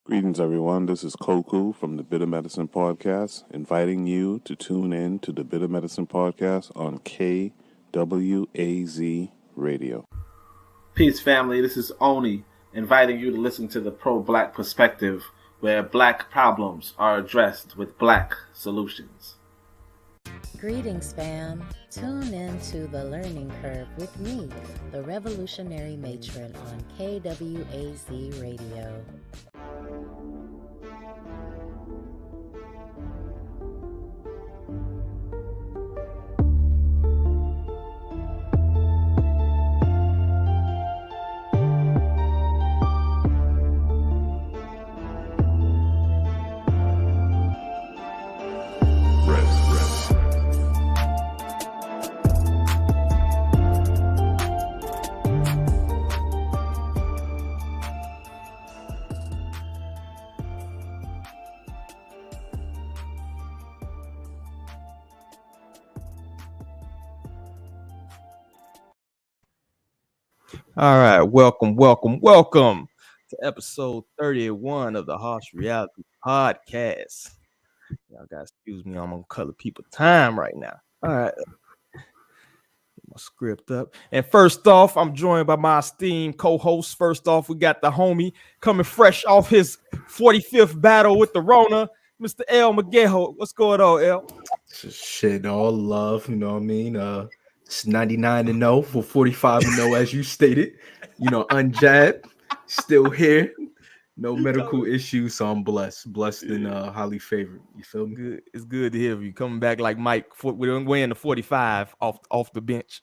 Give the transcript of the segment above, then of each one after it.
Greetings, everyone. This is Koku from the Bitter Medicine Podcast, inviting you to tune in to the Bitter Medicine Podcast on KWAZ Radio. Peace, family. This is Oni, inviting you to listen to the pro-black perspective, where black problems are addressed with black solutions. Greetings, fam. Tune in to The Learning Curve with me, the revolutionary matron on KWAZ Radio. All right, welcome to episode 31 of the Harsh Reality Podcast. Y'all guys, excuse me, I'm on color people time right now. All right, get my script up. And first off, I'm joined by my esteemed co-host. First off, we got the homie coming fresh off his 45th battle with the Rona, Mr. El Miguel. What's going on, El? Shit, all love, you know what I mean? It's 99-0 for 45-0, as you stated. You know, unjabbed, still here, no medical issues, so I'm blessed and highly favored. You feel me? Good. It's good to hear you coming back like Mike. We're weighing the 45 off the bench.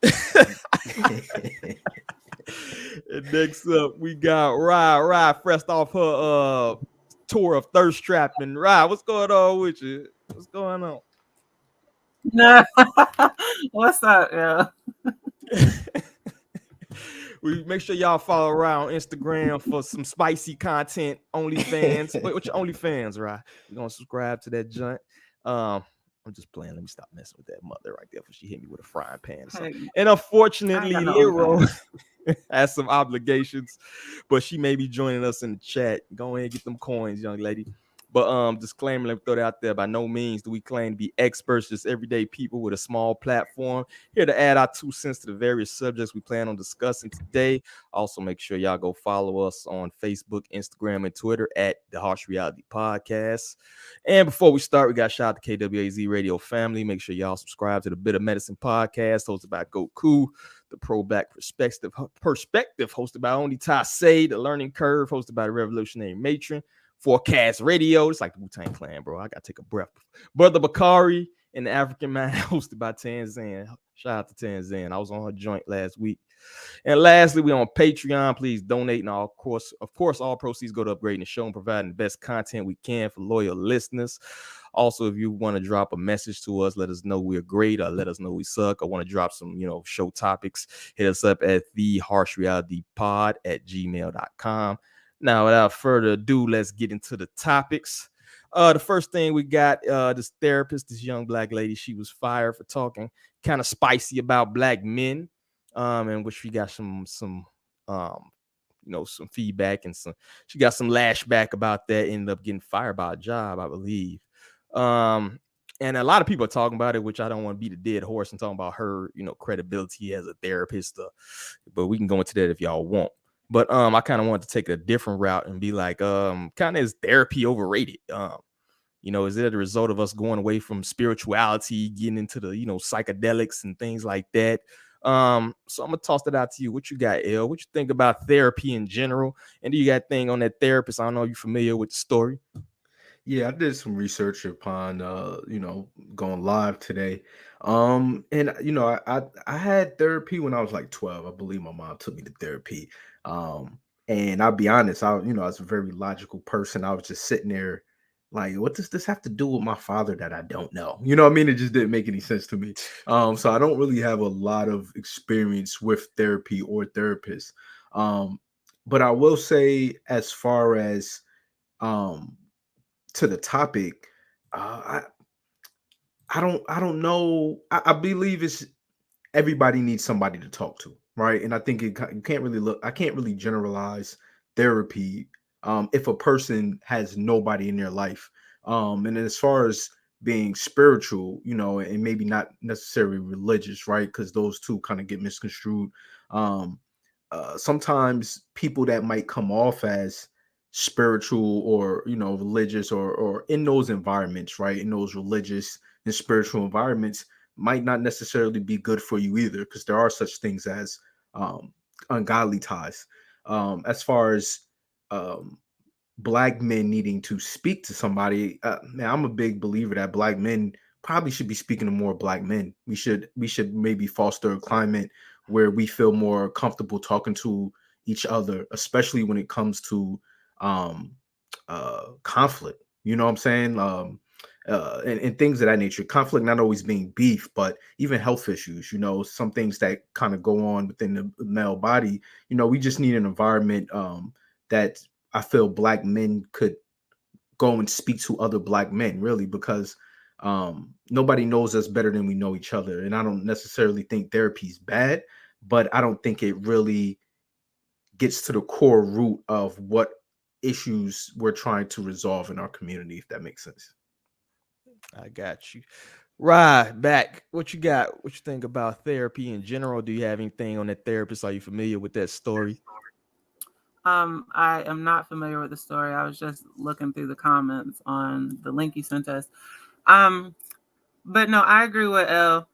And next up, we got Rye fresh off her tour of thirst trapping. Rye, what's going on with you? What's going on? Nah, what's up, yeah? We make sure y'all follow around Instagram for some spicy content. OnlyFans. What's your OnlyFans, right? You're gonna subscribe to that joint. I'm just playing. Let me stop messing with that mother right there before she hit me with a frying pan or something. Hey, And unfortunately, I got no Lero OnlyFans. has some obligations, but she may be joining us in the chat. Go ahead and get them coins, young lady. But disclaimer, let me throw that out there. By no means do we claim to be experts, just everyday people with a small platform. Here to add our 2 cents to the various subjects we plan on discussing today. Also, make sure y'all go follow us on Facebook, Instagram, and Twitter at The Harsh Reality Podcast. And before we start, we got to shout out to KWAZ Radio family. Make sure y'all subscribe to the Bitter Medicine Podcast, hosted by Goku. The Pro-Black Perspective, hosted by Oni Tasei. The Learning Curve, hosted by the Revolutionary Matron. Forecast Radio, it's like the Wu-Tang Clan, bro. I gotta take a breath. Brother Bakari and the African Man, hosted by Tanzan. Shout out to Tanzan. I was on her joint last week. And lastly, we on Patreon. Please donate, and of course, all proceeds go to upgrading the show and providing the best content we can for loyal listeners. Also, if you want to drop a message to us, let us know we're great, or let us know we suck, or want to drop some, show topics, hit us up at theharshrealitypod@gmail.com. Now, without further ado, let's get into the topics. The first thing we got, this therapist, this young black lady, she was fired for talking kind of spicy about black men, in which we got some feedback and she got some lashback about that, ended up getting fired by a job, I believe. And a lot of people are talking about it, which I don't want to be the dead horse and talking about her, credibility as a therapist, but we can go into that if y'all want. But I kind of wanted to take a different route and be like, kind of is therapy overrated? Is it a result of us going away from spirituality, getting into the, psychedelics and things like that? So I'm gonna toss that out to you. What you got, El? What you think about therapy in general? And do you got a thing on that therapist? I don't know if you're familiar with the story. Yeah, I did some research upon going live today. And I had therapy when I was like 12. I believe my mom took me to therapy. And I'll be honest, I was a very logical person. I was just sitting there like, what does this have to do with my father that I don't know? You know what I mean? It just didn't make any sense to me. So I don't really have a lot of experience with therapy or therapists. But I will say, as far as to the topic, I don't know. I believe it's everybody needs somebody to talk to, right? And I think I can't really generalize therapy if a person has nobody in their life. And as far as being spiritual, and maybe not necessarily religious, right? Because those two kind of get misconstrued. Um, Sometimes people that might come off as spiritual or religious or in those environments, right, in those religious and spiritual environments, might not necessarily be good for you either, because there are such things as ungodly ties. As far as um, black men needing to speak to somebody, man, I'm a big believer that black men probably should be speaking to more black men. We should maybe foster a climate where we feel more comfortable talking to each other, especially when it comes to um conflict. You know what I'm saying? And things of that nature. Conflict not always being beef, but even health issues. Some things that kind of go on within the male body. We just need an environment that I feel black men could go and speak to other black men, really, because nobody knows us better than we know each other. And I don't necessarily think therapy is bad, but I don't think it really gets to the core root of what issues we're trying to resolve in our community, if that makes sense. I got you. Right back. What you got? What you think about therapy in general? Do you have anything on that therapist? Are you familiar with that story? I am not familiar with the story. I was just looking through the comments on the link you sent us. But no, I agree with Elle.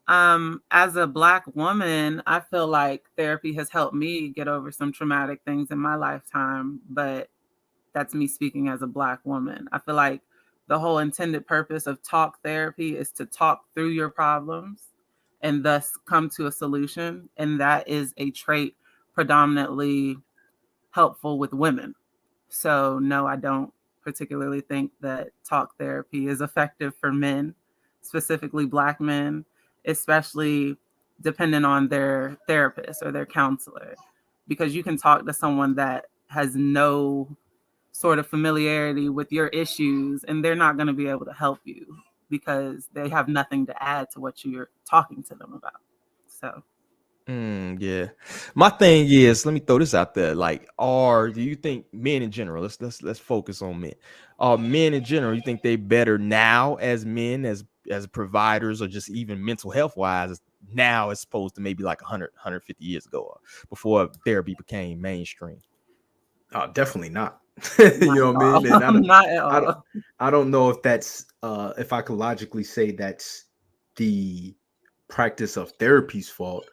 As a Black woman, I feel like therapy has helped me get over some traumatic things in my lifetime, but that's me speaking as a Black woman. I feel like the whole intended purpose of talk therapy is to talk through your problems and thus come to a solution. And that is a trait predominantly helpful with women. So no, I don't particularly think that talk therapy is effective for men, specifically Black men, especially depending on their therapist or their counselor, because you can talk to someone that has no sort of familiarity with your issues and they're not going to be able to help you because they have nothing to add to what you're talking to them about. So Yeah. My thing is, let me throw this out there. Like, do you think men in general? Let's focus on men. Men in general, you think they better now as men, as providers, or just even mental health wise now as opposed to maybe like 150 years ago, or before therapy became mainstream? Definitely not. not You know at what I all. mean? And Not at I don't, all. I don't know if that's if I could logically say that's the practice of therapy's fault.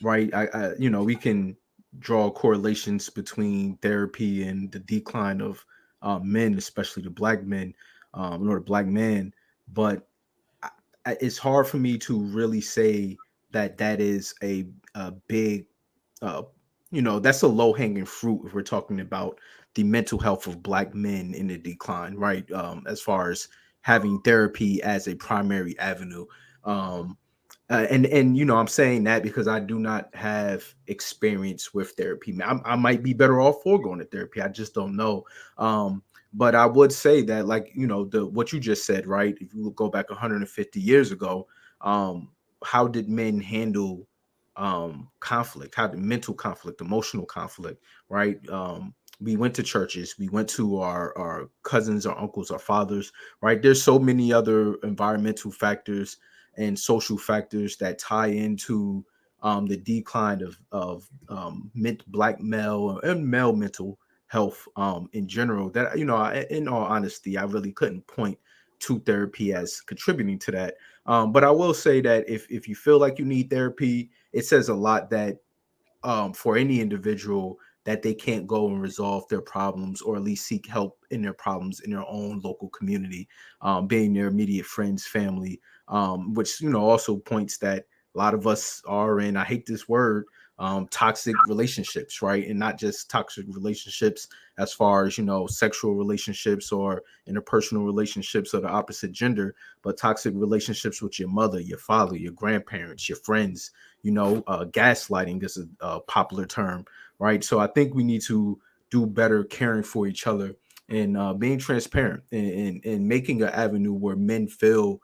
Right? We can draw correlations between therapy and the decline of men, especially the Black men, or the Black man. But it's hard for me to really say that that is a big uh that's a low hanging fruit if we're talking about the mental health of Black men in the decline, right? As far as having therapy as a primary avenue. um and I'm saying that because I do not have experience with therapy. I might be better off for going to therapy. I just don't know. But I would say that, like, the what you just said, right? If you go back 150 years ago, how did men handle conflict? How did mental conflict, emotional conflict, right? We went to churches, we went to our cousins, our uncles, our fathers, right? There's so many other environmental factors and social factors that tie into the decline of Black male and male mental health in general. That in all honesty, I really couldn't point to therapy as contributing to that. But I will say that if you feel like you need therapy, it says a lot that for any individual that they can't go and resolve their problems, or at least seek help in their problems in their own local community, being their immediate friends, family, which also points that a lot of us are in, I hate this word, toxic relationships, right? And not just toxic relationships as far as sexual relationships or interpersonal relationships of the opposite gender, but toxic relationships with your mother, your father, your grandparents, your friends. Gaslighting is a popular term, right? So I think we need to do better caring for each other and being transparent and making an avenue where men feel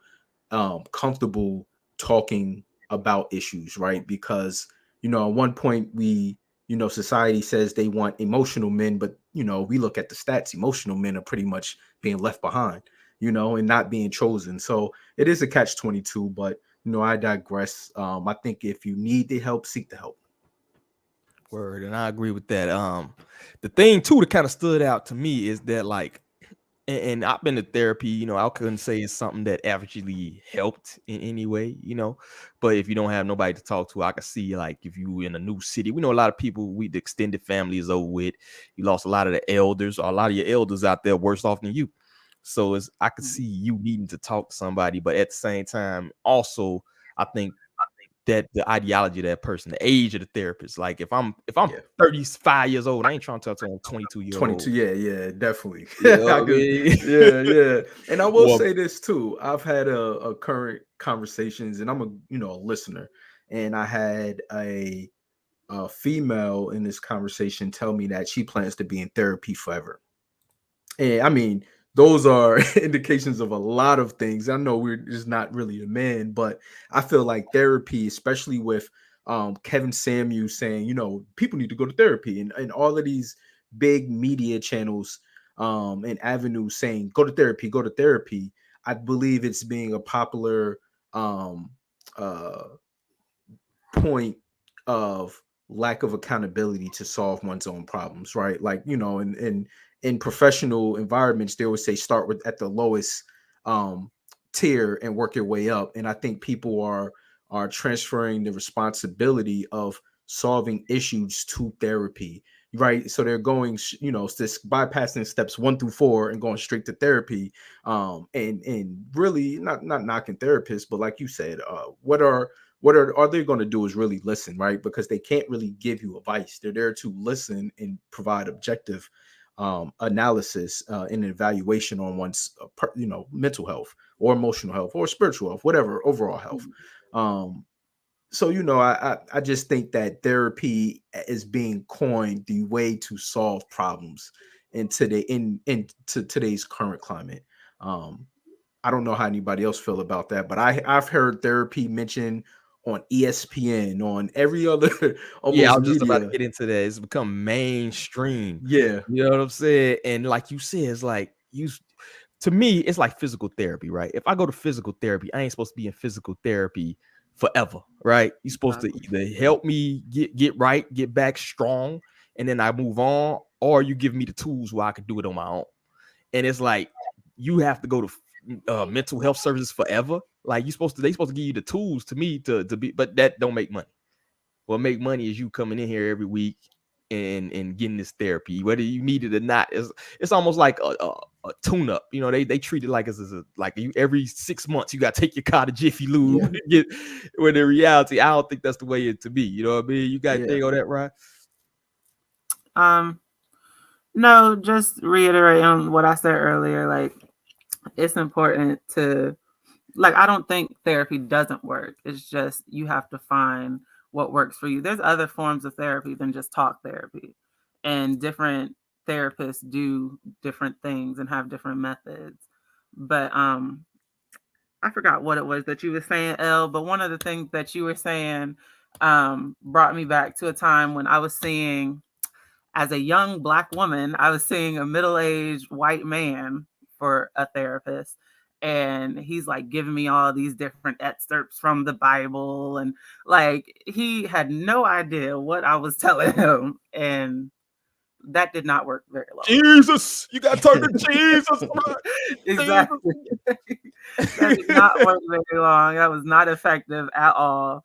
comfortable talking about issues, right? Because at one point society says they want emotional men, but we look at the stats, emotional men are pretty much being left behind, and not being chosen. So it is a catch-22, but I digress. I think if you need the help, seek the help. Word, and I agree with that. The thing too that kind of stood out to me is that like, and I've been to therapy, I couldn't say it's something that actually helped in any way, but if you don't have nobody to talk to, I can see like if you in a new city, we know a lot of people, the extended family is over with. You lost a lot of the elders, or a lot of your elders out there worse off than you. So I could see you needing to talk to somebody, but at the same time, also, I think that the ideology of that person, the age of the therapist. Like if I'm 35 years old, I ain't trying to talk to a 22-year-old. 22, yeah, definitely. You know what I mean? Yeah. And I will Well, say this too. I've had a current conversations, and I'm a listener, and I had a female in this conversation tell me that she plans to be in therapy forever. And I mean, those are indications of a lot of things. I know we're just not really a man, but I feel like therapy, especially with Kevin Samuels saying, people need to go to therapy, and all of these big media channels and avenues saying, go to therapy, go to therapy. I believe it's being a popular uh, point of lack of accountability to solve one's own problems, right? Like, in professional environments, they always say start with at the lowest tier and work your way up. And I think people are transferring the responsibility of solving issues to therapy, right? So they're going, this bypassing steps 1 through 4 and going straight to therapy. And really not knocking therapists, but like you said, what are they going to do is really listen, right? Because they can't really give you advice. They're there to listen and provide objective analysis and evaluation on one's mental health or emotional health or spiritual health, whatever, overall health. So I just think that therapy is being coined the way to solve problems in today's current climate. I don't know how anybody else feel about that, but I've heard therapy mentioned on ESPN, on every other yeah, I almost was just about to media. get into that. It's become mainstream. Yeah. You know what I'm saying? And like you said, it's like to me, it's like physical therapy, right? If I go to physical therapy, I ain't supposed to be in physical therapy forever, right? You're supposed to either help me get right, get back strong, and then I move on, or you give me the tools where I can do it on my own. And it's like you have to go to mental health services forever. Like they supposed to give you the tools to me to be, but that don't make money. What make money is you coming in here every week and getting this therapy, whether you need it or not. It's almost like a tune-up. They treat it like like you every 6 months you got to take your car to Jiffy Lube. Yeah. When in reality, I don't think that's the way it to be. You know what I mean? You got to think on that, right? No, just reiterating what I said earlier. Like, it's important to, like, I don't think therapy doesn't work. It's just you have to find what works for you. There's other forms of therapy than just talk therapy, and different therapists do different things and have different methods. But I forgot what it was that you were saying, Elle, but one of the things that you were saying brought me back to a time when I was seeing, as a young Black woman, I was seeing a middle-aged white man for a therapist. And he's like giving me all these different excerpts from the Bible. And like, he had no idea what I was telling him. And that did not work very long. Jesus, you got to turn to Jesus. Exactly. That did not work very long. That was not effective at all.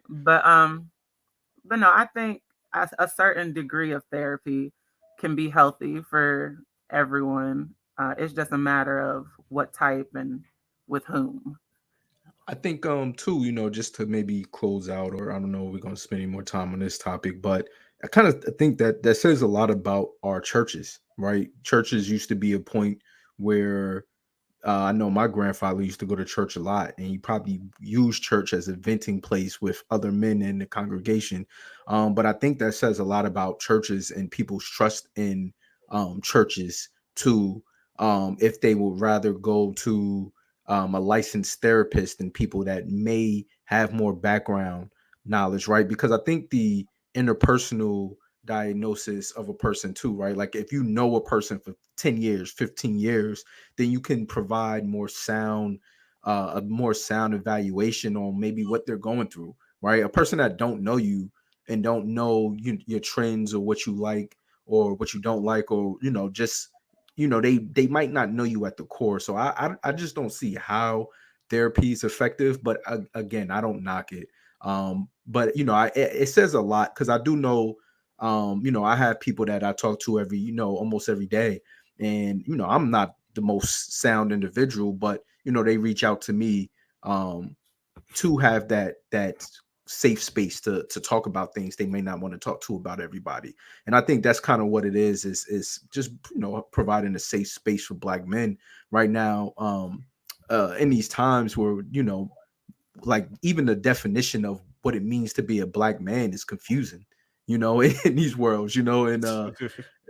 But no, I think a certain degree of therapy can be healthy for everyone. It's just a matter of what type and with whom. I think too, just to maybe close out, or I don't know if we're gonna spend any more time on this topic, but I kind of think that says a lot about our churches, right? Churches used to be a point where I know my grandfather used to go to church a lot, and he probably used church as a venting place with other men in the congregation. But I think that says a lot about churches and people's trust in churches too. If they would rather go to a licensed therapist than people that may have more background knowledge, right? Because I think the interpersonal diagnosis of a person too, right? Like if you know a person for 10 years, 15 years, then you can provide a more sound evaluation on maybe what they're going through, right? A person that don't know you and don't know your trends or what you like or what you don't like, or just they might not know you at the core. So I just don't see how therapy is effective. But again, I don't knock it. But it says a lot, because I do know, I have people that I talk to almost every day, and I'm not the most sound individual, but they reach out to me to have that safe space to talk about things they may not want to talk to about everybody. And I think that's kind of what it is just providing a safe space for Black men right now, in these times where like even the definition of what it means to be a Black man is confusing, in these worlds, and is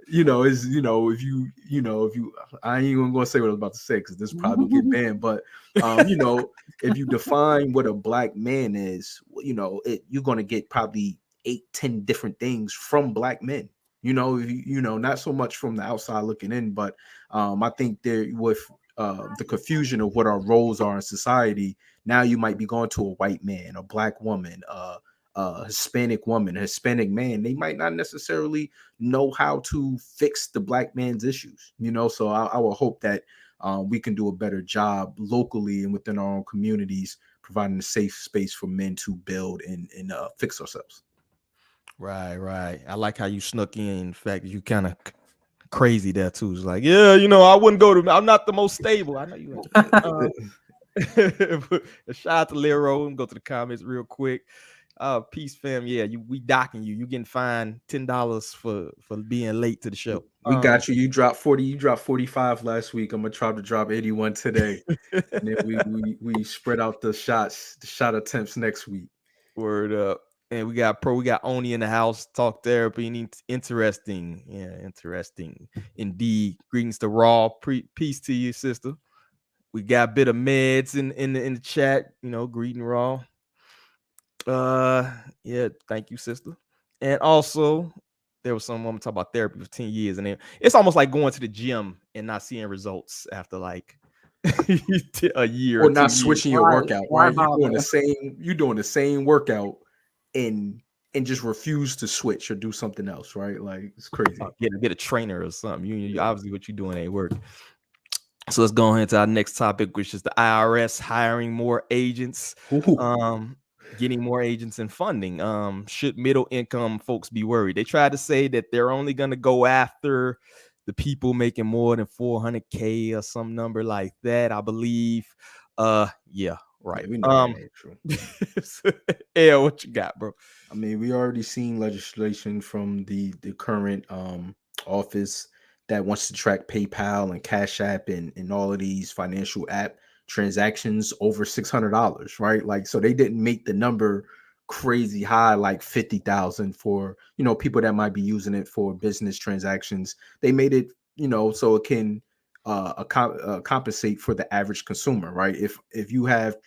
if you I ain't even gonna say what I was about to say, because this probably get banned, but if you define what a Black man is, you're gonna get probably 8-10 different things from Black men, not so much from the outside looking in, but I think there with the confusion of what our roles are in society. Now you might be going to a white man, a Black woman, a Hispanic woman, a Hispanic man. They might not necessarily know how to fix the Black man's issues, So I will hope that we can do a better job locally and within our own communities, providing a safe space for men to build and fix ourselves. Right. I like how you snuck in. In fact, you kind of crazy there too. It's like, yeah, I wouldn't go to. I'm not the most stable. I know you ain't. Shout out to Lero. Go to the comments real quick. Peace, fam. Yeah, we docking you. You getting fined $10 for being late to the show. We got you. You dropped 40. You dropped 45 last week. I'm gonna try to drop 81 today, and then we spread out the shot attempts next week. Word up. And we got Oni in the house. Talk therapy. Interesting. Yeah, interesting indeed. Greetings to Raw. Peace to you, sister. We got a bit of meds in the chat. Greeting Raw. Yeah, thank you, sister. And also, there was some woman talking about therapy for 10 years, and it's almost like going to the gym and not seeing results after like a year or not switching your workout, right? You're doing the same workout and just refuse to switch or do something else, right? Like, it's crazy. Get a trainer or something. You obviously what you're doing ain't working. So let's go into our next topic, which is the IRS hiring more agents. Getting more agents and funding. Should middle income folks be worried? They tried to say that they're only going to go after the people making more than $400K or some number like that, I believe. Yeah, right. Yeah, we know that ain't true. Yeah, what you got, bro? I mean, we already seen legislation from the current office that wants to track PayPal and Cash App and all of these financial app transactions over $600, right? Like, so they didn't make the number crazy high, like 50,000 for, people that might be using it for business transactions. They made it, so it can compensate for the average consumer, right? If you have,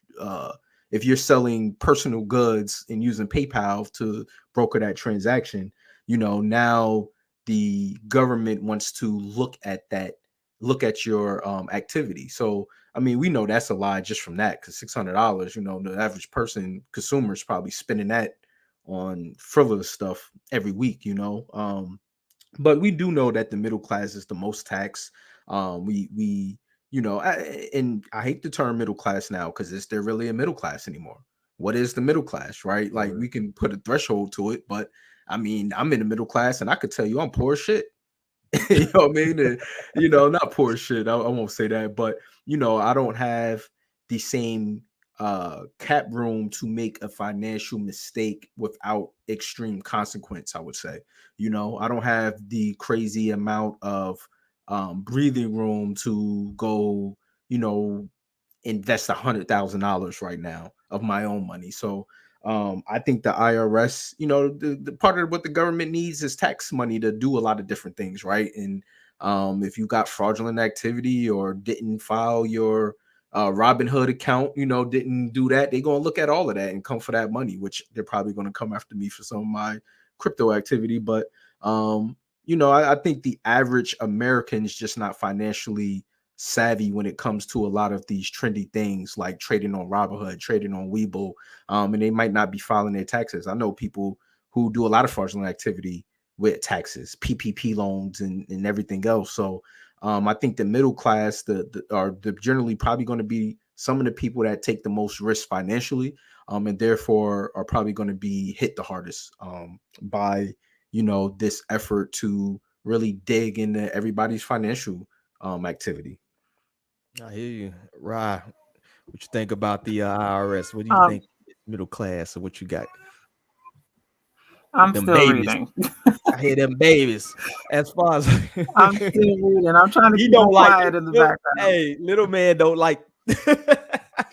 if you're selling personal goods and using PayPal to broker that transaction, now the government wants to look at your activity. So, I mean, we know that's a lie just from that, because $600, the average consumer is probably spending that on frivolous stuff every week, but we do know that the middle class is the most taxed. And I hate the term middle class now, because is there really a middle class anymore? What is the middle class, right? Like, we can put a threshold to it, but I mean, I'm in the middle class and I could tell you I'm poor as shit. You know what I mean? And, not poor as shit. I won't say that, but I don't have the same cap room to make a financial mistake without extreme consequence, I would say. I don't have the crazy amount of breathing room to go, invest $100,000 right now of my own money. So I think the IRS, the part of what the government needs is tax money to do a lot of different things, right? And if you got fraudulent activity or didn't file your Robinhood account, didn't do that, they're going to look at all of that and come for that money, which they're probably going to come after me for some of my crypto activity, but I think the average American is just not financially savvy when it comes to a lot of these trendy things like trading on Robinhood, trading on Webull, and they might not be filing their taxes. I know people who do a lot of fraudulent activity with taxes, PPP loans, and everything else. So I think the middle class are generally probably going to be some of the people that take the most risk financially, and therefore are probably going to be hit the hardest by this effort to really dig into everybody's financial activity. I hear you, right? What you think about the IRS? What do you Um, think middle class or what you got? I'm Them still babies. reading. I hear them babies. As far as I'm still reading. I'm trying to he keep don't them like quiet in the background. Hey, little man don't like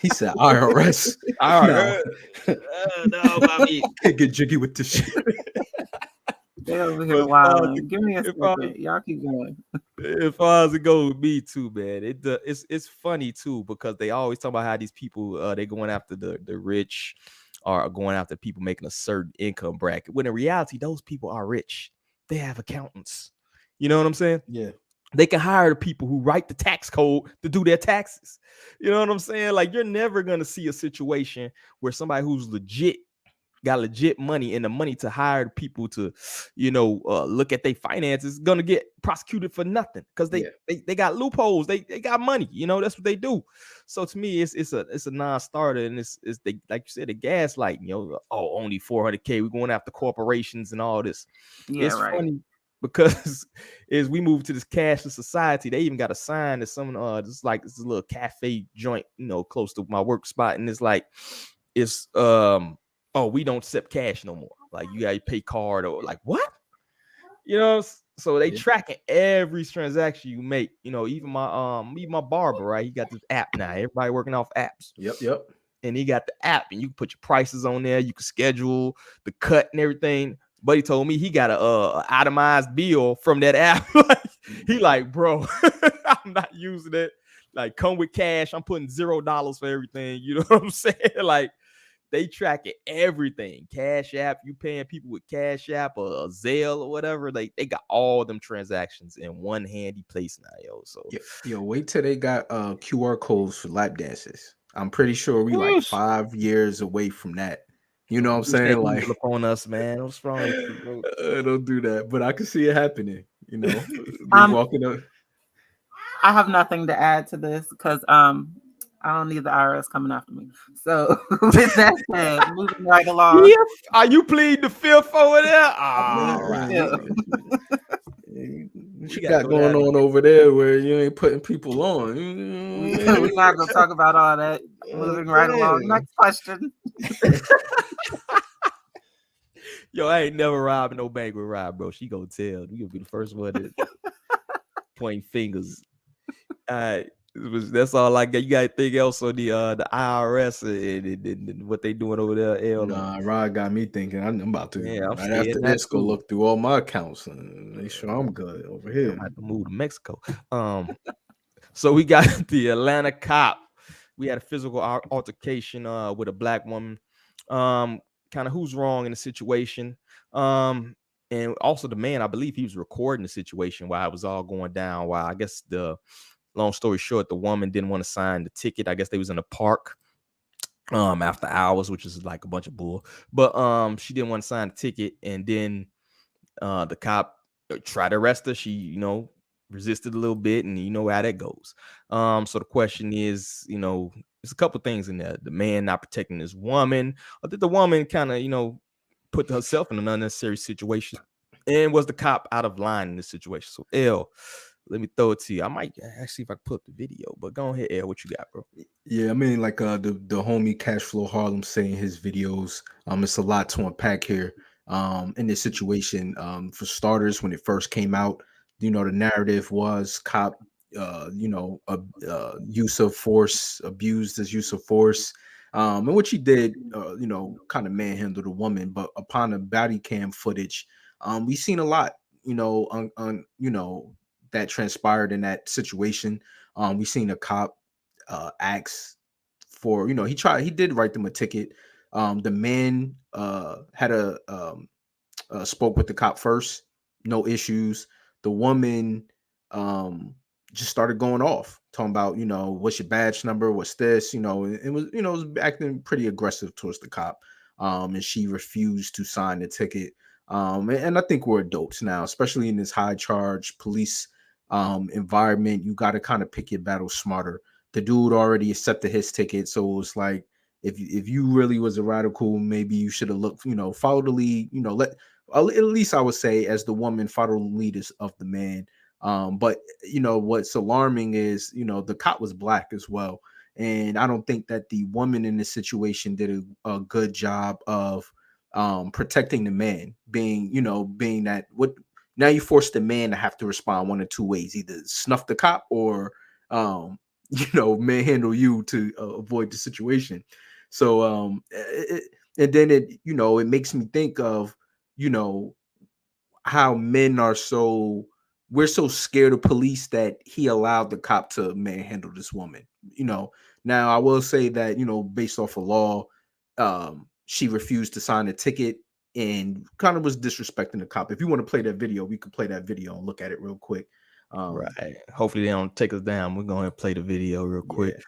He said IRS. IRS. No, mommy. Get jiggy with this shit. They over here But as far as wilding. Give me a as far as- second. Y'all keep going. as far as it goes with me too, man, it's funny too because they always talk about how these people they going after the rich or going after people making a certain income bracket. When in reality, those people are rich. They have accountants. You know what I'm saying? Yeah. They can hire the people who write the tax code to do their taxes. You know what I'm saying? Like you're never gonna see a situation where somebody who's got legit money and the money to hire people to, look at their finances, gonna get prosecuted for nothing because they got loopholes. They got money. That's what they do. So to me, it's a non-starter, and it's they, like you said, the gaslighting. Only 400K. We're going after corporations and all this. Yeah, it's right. funny because as we move to this cashless society, they even got a sign that some just like this little cafe joint, close to my work spot, and it's like we don't accept cash no more. Like you gotta pay card or like what? So they tracking every transaction you make. Even my barber, right? He got this app now. Everybody working off apps. Yep. And he got the app, and you can put your prices on there. You can schedule the cut and everything. But he told me he got a itemized bill from that app. He like, bro, I'm not using it. Like, come with cash. I'm putting $0 for everything. You know what I'm saying? Like, they tracking everything. Cash App, you paying people with Cash App or Zelle or whatever. They got all them transactions in one handy place now, yo. So wait till they got QR codes for lap dances. I'm pretty sure we like 5 years away from that. You know what I'm saying? Like on us, man. What's wrong with you, bro? Don't do that. But I can see it happening. Walking up. I have nothing to add to this because I don't need the IRS coming after me. So with that said, moving right along. Are you pleading the fifth over there? All right. What you got going on over there where you ain't putting people on? We're not gonna talk about all that. Moving right along. Next question. Yo, I ain't never robbing no bank with Rob, bro. She gonna tell. We gonna be the first one to point fingers. That's all I got. You got anything else on the IRS and what they doing over there? Nah, Rod got me thinking. I'm about to. Yeah, I'm right after this, go look through all my accounts and make sure I'm good over here. I have to move to Mexico. So we got the Atlanta cop. We had a physical altercation with a black woman. Kind of who's wrong in the situation. And also the man, I believe he was recording the situation while it was all going down. While I guess long story short, the woman didn't want to sign the ticket. I guess they was in a park after hours, which is like a bunch of bull. But she didn't want to sign the ticket, and then the cop tried to arrest her. She, resisted a little bit, and you know how that goes. So the question is, there's a couple things in there. The man not protecting his woman, or did the woman kind of, put herself in an unnecessary situation? And was the cop out of line in this situation? So L, let me throw it to you. I might actually if I put up the video, but go ahead, L. What you got, bro? Yeah, I mean, like the homie Cashflow Harlem saying his videos. It's a lot to unpack here. In this situation, for starters, when it first came out, the narrative was cop, use of force, abused his use of force, and what he did, kind of manhandled a woman. But upon the body cam footage, we've seen a lot, that transpired in that situation. We seen a cop ask for, he did write them a ticket. The man had a spoke with the cop first, no issues. The woman just started going off, talking about, what's your badge number, what's this, it was, it was acting pretty aggressive towards the cop. And she refused to sign the ticket. And I think we're adults now, especially in this high charge police environment. You got to kind of pick your battles smarter. The dude already accepted his ticket, so it was like, if you really was a radical, maybe you should have looked, follow the lead, at least I would say, as the woman, follow the lead of the man. But what's alarming is, the cop was black as well. And I don't think that the woman in this situation did a good job of protecting the man, being that what now you force the man to have to respond one of two ways: either snuff the cop or manhandle you to avoid the situation. So and then it makes me think of how men are we're so scared of police that he allowed the cop to manhandle this woman. Now I will say that based off of law, she refused to sign a ticket and kind of was disrespecting the cop. If you want to play that video, we could play that video and look at it real quick. Right. Hopefully they don't take us down. We're going to play the video real quick. Yeah.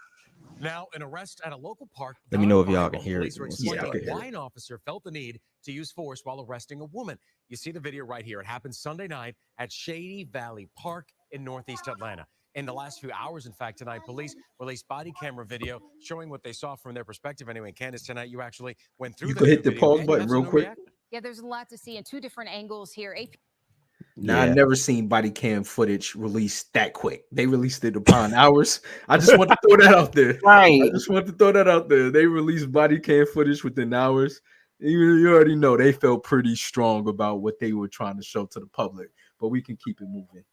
Now, an arrest at a local park. Let me know if y'all can hear it. Police are explaining why an officer felt the need to use force while arresting a woman. You see the video right here. It happened Sunday night at Shady Valley Park in Northeast Atlanta. In the last few hours, in fact, tonight, police released body camera video showing what they saw from their perspective. Anyway, Candace, tonight you actually went through. You could hit the pause button real quick. Yeah, there's a lot to see in two different angles here. Now, I've never seen body cam footage released that quick. They released it upon hours. I just want to throw that out there. Right. I just want to throw that out there. They released body cam footage within hours. You already know they felt pretty strong about what they were trying to show to the public. But we can keep it moving.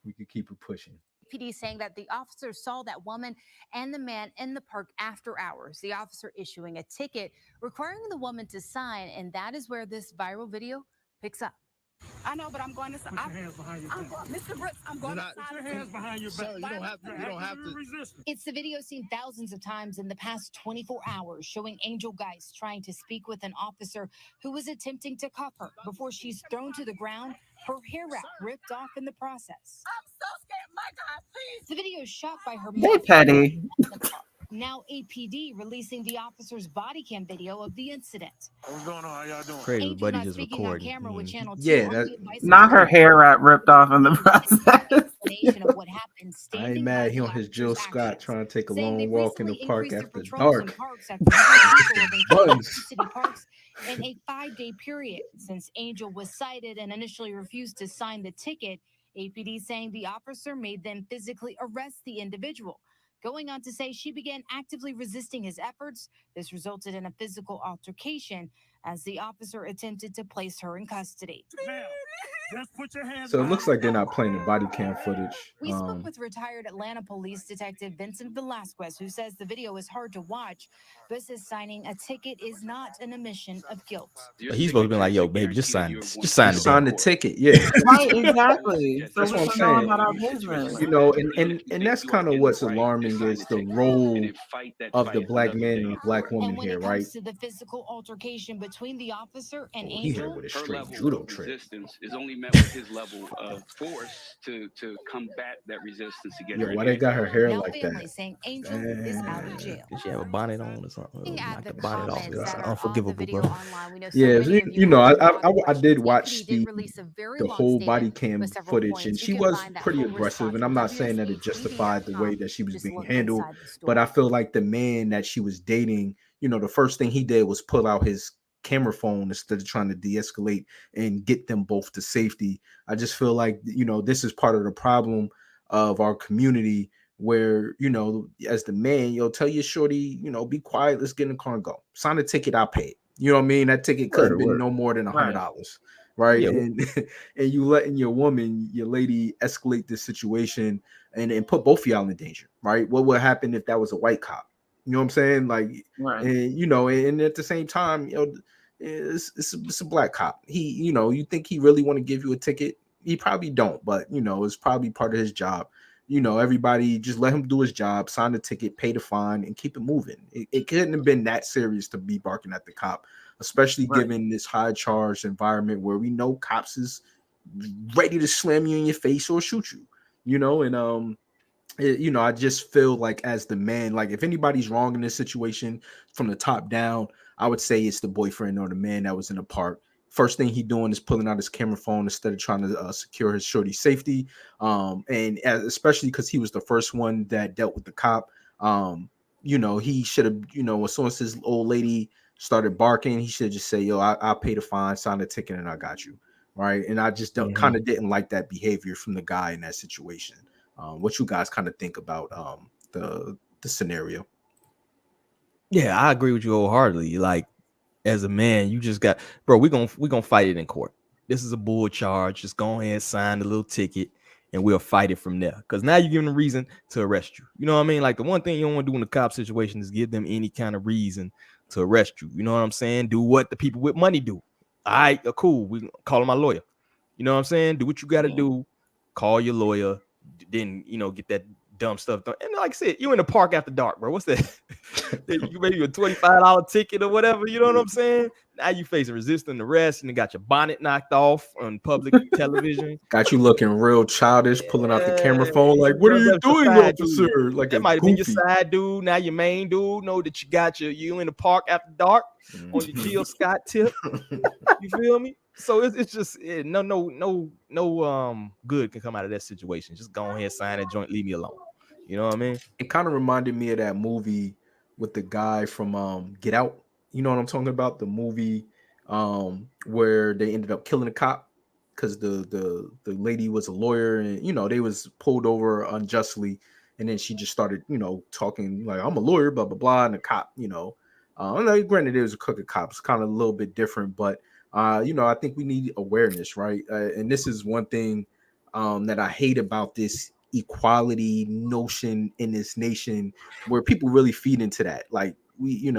We can keep it pushing. PD saying that the officer saw that woman and the man in the park after hours. The officer issuing a ticket requiring the woman to sign, and that is where this viral video picks up. I know, but I'm going to. Put your hands behind your back. Mr. Brooks, I'm going to. Put your hands behind your back. Sir, you don't have to resist. It's the video seen thousands of times in the past 24 hours, showing Angel Geist trying to speak with an officer who was attempting to cuff her before she's thrown to the ground, her hair wrap ripped off in the process. I'm so scared. My God, please. The video is shot by her. They're petty. Now APD releasing the officer's body cam video of the incident. What's going on? How y'all doing? Crazy, buddy, just speaking on recording. camera with Channel 2. Yeah, Not her hair wrap ripped off in the process. Explanation of what happened, I ain't mad. He on his Jill Scott trying to take a long walk in the park after dark. City parks in a 5-day period. Since Angel was cited and initially refused to sign the ticket, APD saying the officer made them physically arrest the individual. Going on to say she began actively resisting his efforts. This resulted in a physical altercation as the officer attempted to place her in custody. Just put your hands. So it looks like they're not playing the body cam footage. We spoke with retired Atlanta Police Detective Vincent Velasquez, who says the video is hard to watch, but says signing a ticket is not an admission of guilt. He's supposed to be like, "Yo, baby, just sign the ticket." Yeah, Right, exactly. So That's what I'm what's going on saying. about our business? And that's kind of what's alarming is the role of the black man and the black woman And when here, it right? comes to the physical altercation between the officer and He here Angel, with a Her straight level judo of trick. resistance is only met with his level of force to combat that resistance to get Yo, her. why they got her hair now like family that? saying Angel is out of jail. Did she have a bonnet on or something? Looking at Like the the bonnet off. comments That's that are on the unforgivable, video bro. online, we know so Yeah, many of you know, have a lot of I did questions. watch APD the did release a very long whole body statement cam with several footage, points. and You she can was find that pretty full aggressive. response And I'm from not saying that it justified the way that she was being handled, but I feel like the man that she was dating, the first thing he did was pull out his camera phone instead of trying to de-escalate and get them both to safety. I just feel like this is part of the problem of our community where as the man, tell your shorty, be quiet, let's get in the car and go. Sign a ticket, I'll pay it. You know what I mean? That ticket could have been no more than $100, right? Yeah. And and you letting your lady escalate this situation and put both of y'all in danger, right? What would happen if that was a white cop? You know what I'm saying? Like, Right. and and at the same time, it's a black cop. He, you think he really want to give you a ticket? He probably don't, but it's probably part of his job. Everybody just let him do his job, sign the ticket, pay the fine, and keep it moving. It couldn't have been that serious to be barking at the cop. especially Right. given this high charged environment where we know cops is ready to slam you in your face or shoot you, and I just feel like as the man, like if anybody's wrong in this situation from the top down, I would say it's the boyfriend or the man that was in the park. First thing he doing is pulling out his camera phone instead of trying to secure his shorty's safety. Especially because he was the first one that dealt with the cop. He should have, as soon as his old lady started barking, he should just say, yo, I'll pay the fine, sign the ticket, and I got you. Right. And I just kind of didn't like that behavior from the guy in that situation. What you guys kind of think about the scenario? Yeah, I agree with you wholeheartedly. Like, as a man, you just got, bro, we're gonna fight it in court. This is a bull charge. Just go ahead and sign the little ticket and we'll fight it from there. Because now you're giving a reason to arrest you. You know what I mean? Like, the one thing you don't want to do in the cop situation is give them any kind of reason to arrest you. You know what I'm saying? Do what the people with money do. All right, cool. We call my lawyer. You know what I'm saying? Do what you got to do. Call your lawyer. Then, get that dumb stuff done. And like I said, you in the park after dark, bro. What's that? You maybe a $25 ticket or whatever. You know what I'm saying? Now you facing resisting arrest and you got your bonnet knocked off on public television. Got you looking real childish, pulling out the camera phone. Like, what are you doing, officer? Dude. Like that might have been your side dude. Now your main dude know that you in the park after dark on the Jill Scott tip. You feel me? So it's just no good can come out of that situation. Just go ahead, sign that joint, leave me alone. You know what I mean? It kind of reminded me of that movie with the guy from Get Out. You know what I'm talking about? The movie where they ended up killing a cop because the lady was a lawyer and they was pulled over unjustly, and then she just started talking like, I'm a lawyer, blah blah blah, and the cop granted it was a crooked cop, it's kind of a little bit different, but I think we need awareness, right? And this is one thing that I hate about this equality notion in this nation, where people really feed into that. Like, we,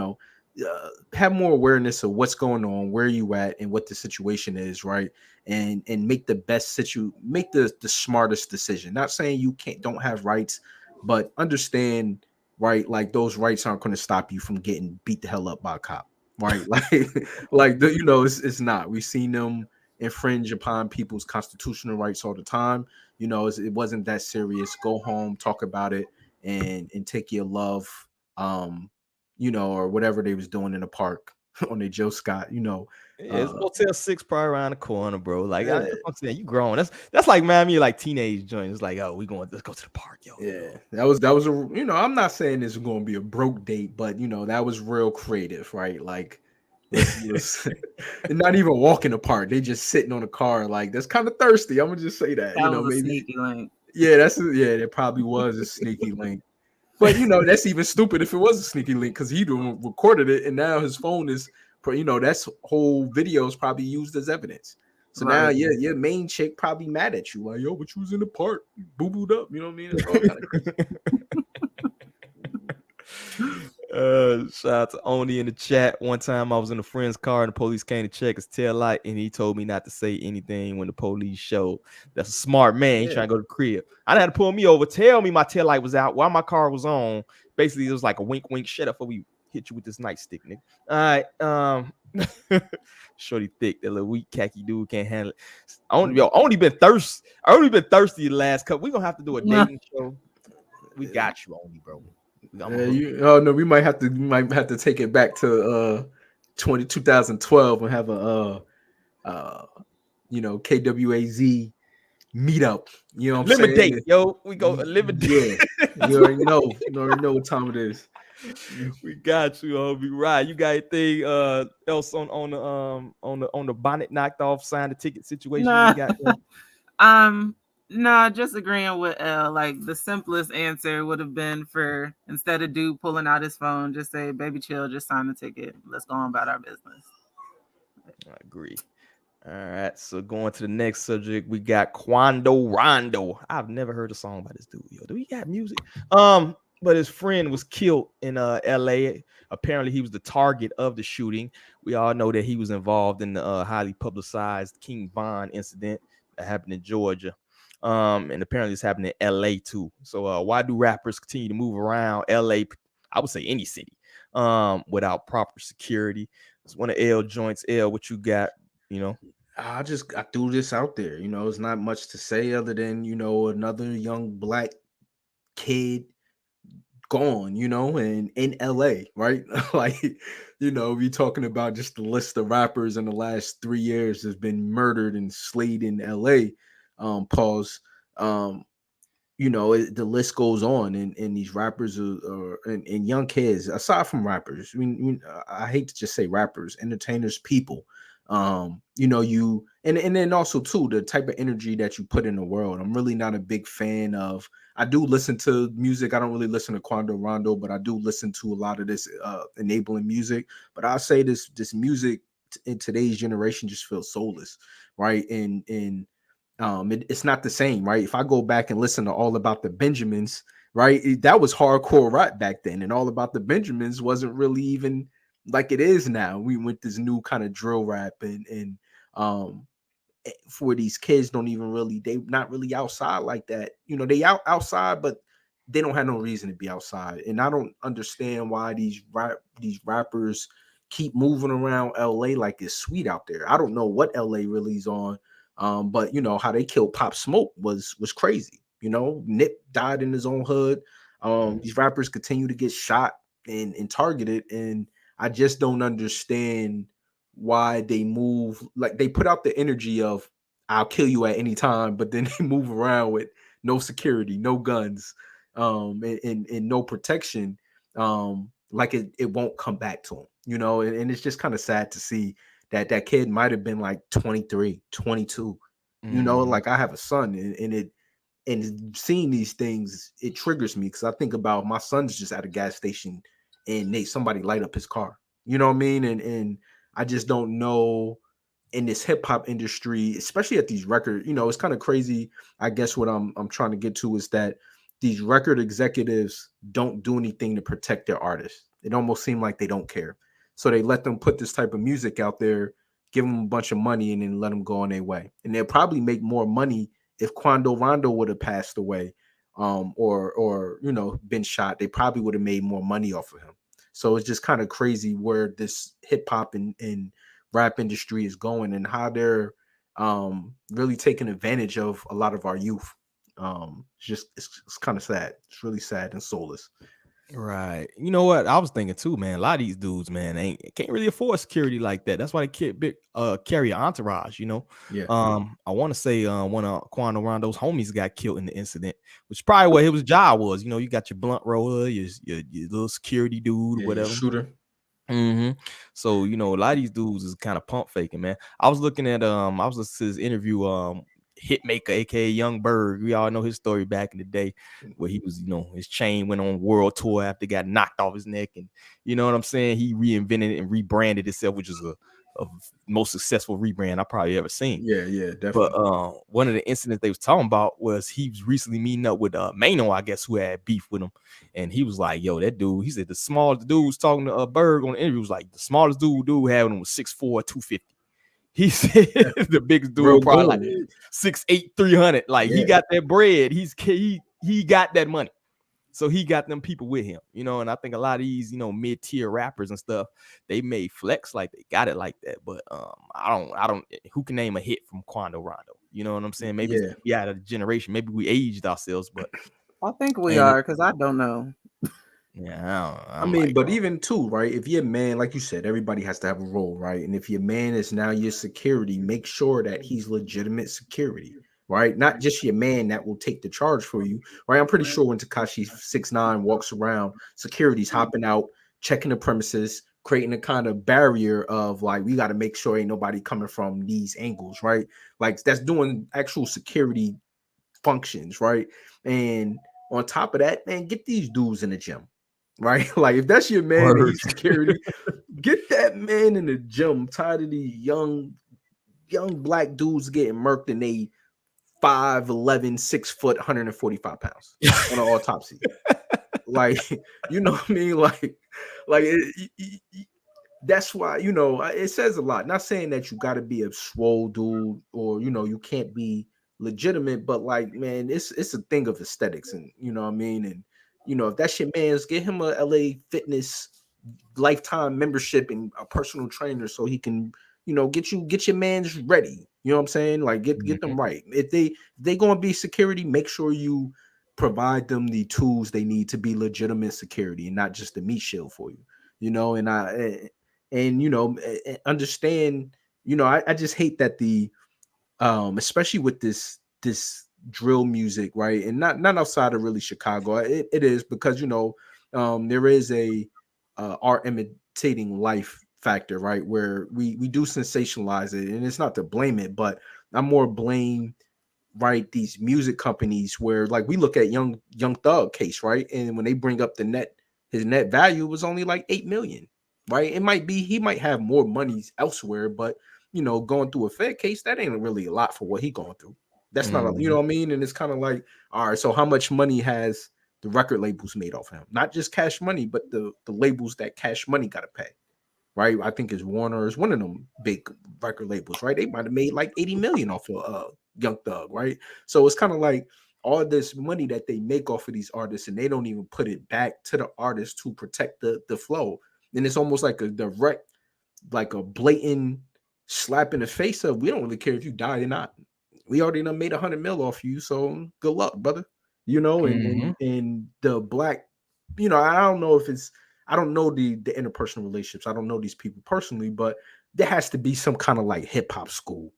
have more awareness of what's going on, where you at, and what the situation is, right? And make the best make the smartest decision. Not saying you don't have rights, but understand, right? Like, those rights aren't going to stop you from getting beat the hell up by a cop. Right, it's not. We've seen them infringe upon people's constitutional rights all the time. It wasn't that serious. Go home, talk about it, and take your love, or whatever they was doing in the park on their Joe Scott. It's Motel 6 probably around the corner, bro. Like, I'm saying, you grown. That's like Miami, like teenage joint. It's like, oh, let's go to the park, yo. Yeah, that was a I'm not saying this is going to be a broke date, but that was real creative, right? Like, they're not even walking the park; they just sitting on a car. Like, that's kind of thirsty. I'm gonna just say that. That was a sneaky link. Yeah, there probably was a sneaky link. But that's even stupid if it was a sneaky link, because he recorded it and now his phone is. That's whole video is probably used as evidence. So now your main chick probably mad at you, like, yo, but you was in the park, boo-booed up. You know what I mean? It's all kind of crazy. Shout out to Oni in the chat. One time I was in a friend's car and the police came to check his tail light, and he told me not to say anything when the police showed. That's a smart man. He trying to go to the crib. I had to pull me over, tell me my tail light was out while my car was on. Basically, it was like a wink, shut up before we hit you with this nightstick, nigga. All right. Shorty thick, that little weak khaki dude can't handle it. Only been thirsty the last couple. We're gonna have to do a dating show. We got you, Only, bro. We might have to take it back to 2012 and have a KWAZ meetup. You know what I'm saying? Limit date, yo. We go limit date. Yeah. You already know what time it is. We got you, homie. Right. You got anything else on the bonnet knocked off, sign the ticket situation? No, just agreeing with L. Like, the simplest answer would have been for, instead of dude pulling out his phone, just say, baby, chill, just sign the ticket. Let's go on about our business. I agree. All right. So going to the next subject, we got Quando Rondo. I've never heard a song by this dude. Yo, do we got music? But his friend was killed in LA. Apparently, he was the target of the shooting. We all know that he was involved in the highly publicized King Von incident that happened in Georgia. And apparently it's happening in LA too. So why do rappers continue to move around LA? I would say any city without proper security. It's one of L joints. L, what you got? You know, I threw this out there. It's not much to say other than another young black kid gone, and in LA, right? Like, we talking about just the list of rappers in the last 3 years has been murdered and slayed in LA. Pause. The list goes on, and these rappers and young kids, aside from rappers, I hate to just say rappers, entertainers, people, you and then also too the type of energy that you put in the world. I'm really not a big fan of. I do listen to music. I don't really listen to Quando Rondo, but I do listen to a lot of this enabling music. But I'll say this music in today's generation just feels soulless, right? And it's not the same, right? If I go back and listen to All About the Benjamins, right, that was hardcore rap back then, and All About the Benjamins wasn't really even like it is now. We went this new kind of drill rap, and for these kids they not really outside like that. They outside, but they don't have no reason to be outside. And I don't understand why these rappers keep moving around LA like it's sweet out there. I don't know what LA really is on. But how they killed Pop Smoke was crazy. Nip died in his own hood. These rappers continue to get shot and targeted, and I just don't understand why they move like they put out the energy of I'll kill you at any time, but then they move around with no security, no guns, and no protection. Like it won't come back to them, and it's just kind of sad to see that kid might have been like 23, 22. Like I have a son, and seeing these things, it triggers me because I think about my son's just at a gas station and somebody light up his car. You know what I mean? And I just don't know in this hip hop industry, especially at these record, it's kind of crazy. I guess what I'm trying to get to is that these record executives don't do anything to protect their artists. It almost seems like they don't care. So they let them put this type of music out there, give them a bunch of money, and then let them go on their way. And they'll probably make more money if Quando Rondo would have passed away, or been shot. They probably would have made more money off of him. So it's just kind of crazy where this hip hop and rap industry is going, and how they're really taking advantage of a lot of our youth. It's kind of sad. It's really sad and soulless. Right. You know what? I was thinking too, man. A lot of these dudes, man, can't really afford security like that. That's why they carry an entourage, Yeah. I want to say one of Quando Rondo's homies got killed in the incident, which probably what his job was. You got your blunt roller, your little security dude, whatever. Shooter. So, a lot of these dudes is kind of pump faking, man. I was looking at listening to his interview, Hitmaker, aka Young Berg. We all know his story back in the day where he was, his chain went on world tour after it got knocked off his neck, and you know what I'm saying? He reinvented and rebranded himself, which is a most successful rebrand I probably ever seen. Yeah, definitely. But one of the incidents they was talking about was he was recently meeting up with Mano, I guess, who had beef with him, and he was like, "Yo, that dude," he said, the smallest dude was talking to Berg on the interview was like, the smallest dude had him was 6'4", 250. He said the biggest dude probably like 6'8", 300. Like he got that bread. He got that money. So he got them people with him, and I think a lot of these, mid-tier rappers and stuff, they may flex like they got it like that. But I don't who can name a hit from Quando Rondo? You know what I'm saying? Maybe it's out of the generation. Maybe we aged ourselves, but I think we are, because I don't know. Yeah, I mean, but even too, right? If you're a man, like you said, everybody has to have a role, right? And if your man is now your security, make sure that he's legitimate security, right? Not just your man that will take the charge for you, right? I'm pretty sure when Tekashi 6ix9ine walks around, security's hopping out, checking the premises, creating a kind of barrier of like, we got to make sure ain't nobody coming from these angles, right? Like that's doing actual security functions, right? And on top of that, man, get these dudes in the gym. Right, like if that's your man and he's security, get that man in the gym. I'm tired of these young black dudes getting murked and they 5'11", 6 foot, 145 pounds on an autopsy. Like, you know what I mean? Like that's why, it says a lot. Not saying that you got to be a swole dude or you can't be legitimate, but like, man, it's a thing of aesthetics, and you know what I mean. And if that's your man's, get him a LA Fitness lifetime membership and a personal trainer so he can, get your mans ready. You know what I'm saying? Like get them right. If they gonna be security, make sure you provide them the tools they need to be legitimate security and not just a meat shield for you. Understand. I just hate that especially with this drill music, right? And not outside of really Chicago. It is because there is a art imitating life factor, right? Where we do sensationalize it, and it's not to blame it, but I'm more blame, right, these music companies where like we look at young Thug case, right? And when they bring up his net value was only like 8 million, right? It might be he might have more monies elsewhere, but going through a Fed case, that ain't really a lot for what he going through. That's not you know what I mean? And it's kind of like, all right, so how much money has the record labels made off him? Not just Cash Money, but the labels that Cash Money got to pay, right? I think it's Warner is one of them big record labels, right? They might have made like 80 million off of Young Thug, right? So it's kind of like all this money that they make off of these artists, and they don't even put it back to the artists to protect the flow. And it's almost like a direct, like a blatant slap in the face of, we don't really care if you die or not. We already done made 100 mil off you, so good luck, brother. And the black, I don't know if it's, I don't know the interpersonal relationships. I don't know these people personally, but there has to be some kind of like hip hop school,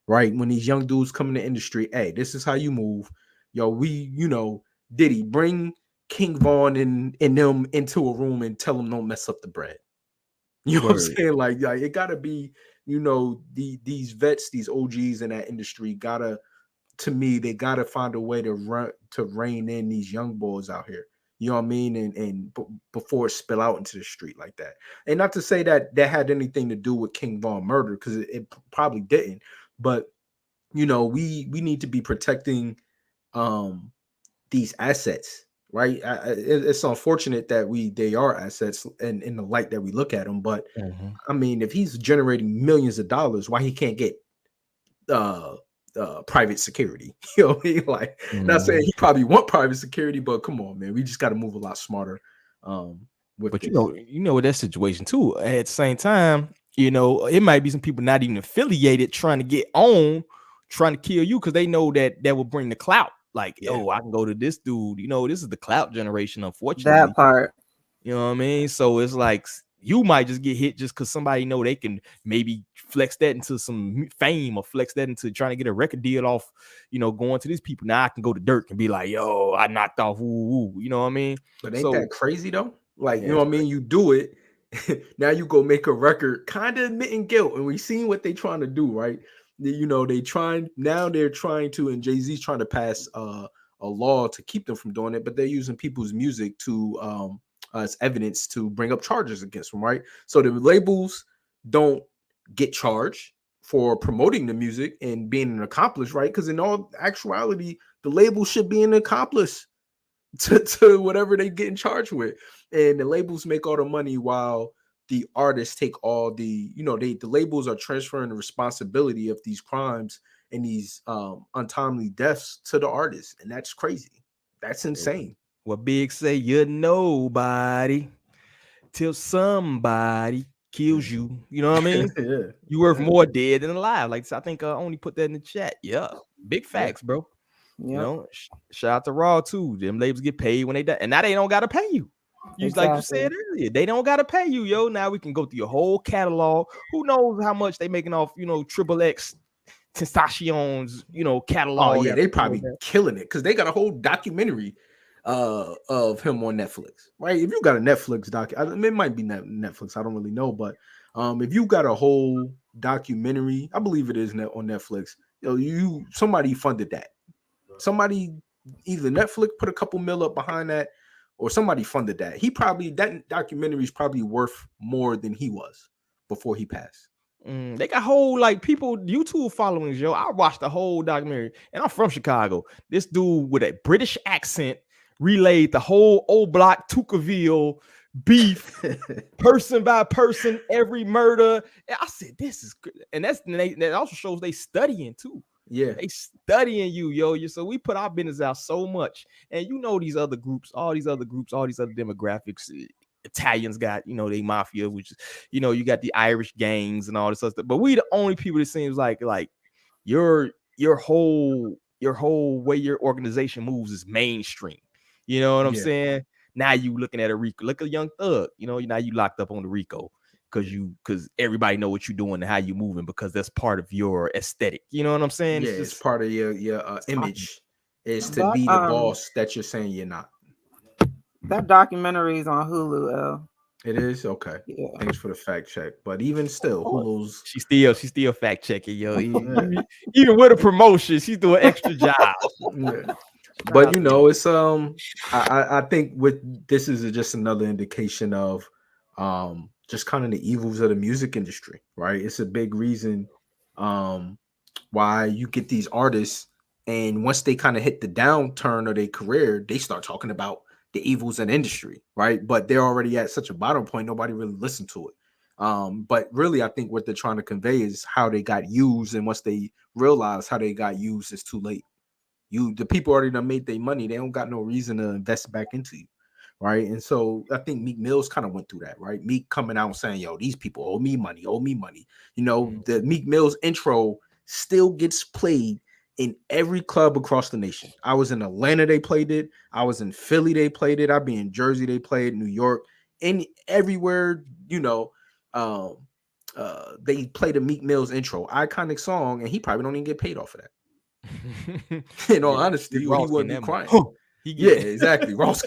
right? When these young dudes come in the industry, hey, this is how you move. Yo, Diddy, bring King Von and them into a room and tell them don't mess up the bread. You know what I'm saying? Like it gotta be, these vets, these OGs in that industry they gotta find a way to rein in these young boys out here. You know what I mean? And before it spill out into the street like that. And not to say that had anything to do with King Von murder, because it probably didn't. But we need to be protecting these assets, right? It's unfortunate that they are assets in the light that we look at them. But I mean, if he's generating millions of dollars, why he can't get private security? You know what I mean? Like, not saying he probably want private security, but come on, man, we just got to move a lot smarter. But with that situation too, at the same time, it might be some people not even affiliated trying to get on, trying to kill you because they know that will bring the clout. Like, I can go to this dude. This is the clout generation, unfortunately. That part. You know what I mean? So it's like you might just get hit just because somebody know they can maybe flex that into some fame or flex that into trying to get a record deal off, going to these people. Now I can go to Dirk and be like, yo, I knocked off, woo. You know what I mean? But ain't that crazy though? Like, you know what I mean? You do it. Now you go make a record kind of admitting guilt. And we seen what they trying to do, right? They're trying to, and Jay-Z's trying to pass a law to keep them from doing it, but they're using people's music to as evidence to bring up charges against them, right? So the labels don't get charged for promoting the music and being an accomplice, right? Because in all actuality, the label should be an accomplice to whatever they get in charge with. And the labels make all the money while the artists take all the, the labels are transferring the responsibility of these crimes and these untimely deaths to the artists. And that's crazy. That's insane. What Big say, you're nobody till somebody kills you. You know what I mean? Yeah. You worth more dead than alive. Like, I think I only put that in the chat. Yeah. Big facts, bro. Yep. Shout out to Raw too. Them labels get paid when they die. And now they don't got to pay you. Like you said earlier, they don't gotta pay you, yo. Now we can go through your whole catalog. Who knows how much they making off, Triple X Tentacion's, catalog. Oh yeah, they probably killing it because they got a whole documentary of him on Netflix, right? If you got a Netflix it might be Netflix, I don't really know, but if you got a whole documentary, I believe it is on Netflix. Somebody funded that. Somebody, either Netflix put a couple mil up behind that, or somebody funded that. That documentary is probably worth more than he was before he passed. They got whole people YouTube followings, yo. I watched the whole documentary, and I'm from Chicago. This dude with a British accent relayed the whole old block Tuckerville beef, person by person, every murder. And I said, this is good, and that also shows they studying too. Yeah, they studying you, yo. So we put our business out so much, and these other groups, all these other demographics, Italians got, they mafia, which is, you got the Irish gangs and all this other stuff. But we the only people that seems like your whole way your organization moves is mainstream. You know what I'm saying? Now you looking at a Rico, look at Young Thug. Now you locked up on the Rico because everybody know what you're doing and how you moving because that's part of your aesthetic. You know what I'm saying? Yeah, it's part of your image is to be the boss that you're saying you're not. That documentary is on Hulu, L. It is? Okay. Yeah. Thanks for the fact check. But even still, Hulu's she's still fact checking, yo. Even with a promotion, she's doing extra jobs. Yeah. But it's I think this is just another indication of just kind of the evils of the music industry, right? It's a big reason why you get these artists, and once they kind of hit the downturn of their career, they start talking about the evils in the industry, right? But they're already at such a bottom point, nobody really listened to it. But really, I think what they're trying to convey is how they got used, and once they realize how they got used, it's too late. The people already done made their money. They don't got no reason to invest back into you, right? And so I think Meek Mill's kind of went through that, right? Meek coming out and saying, yo, these people owe me money. The Meek Mill's intro still gets played in every club across the nation. I was in Atlanta, they played it. I was in Philly, they played it. I'd be in Jersey, they played it. New York, everywhere, they played a Meek Mill's intro, iconic song, and he probably don't even get paid off of that. In all honesty, he wouldn't be crying. Yeah, exactly. Ross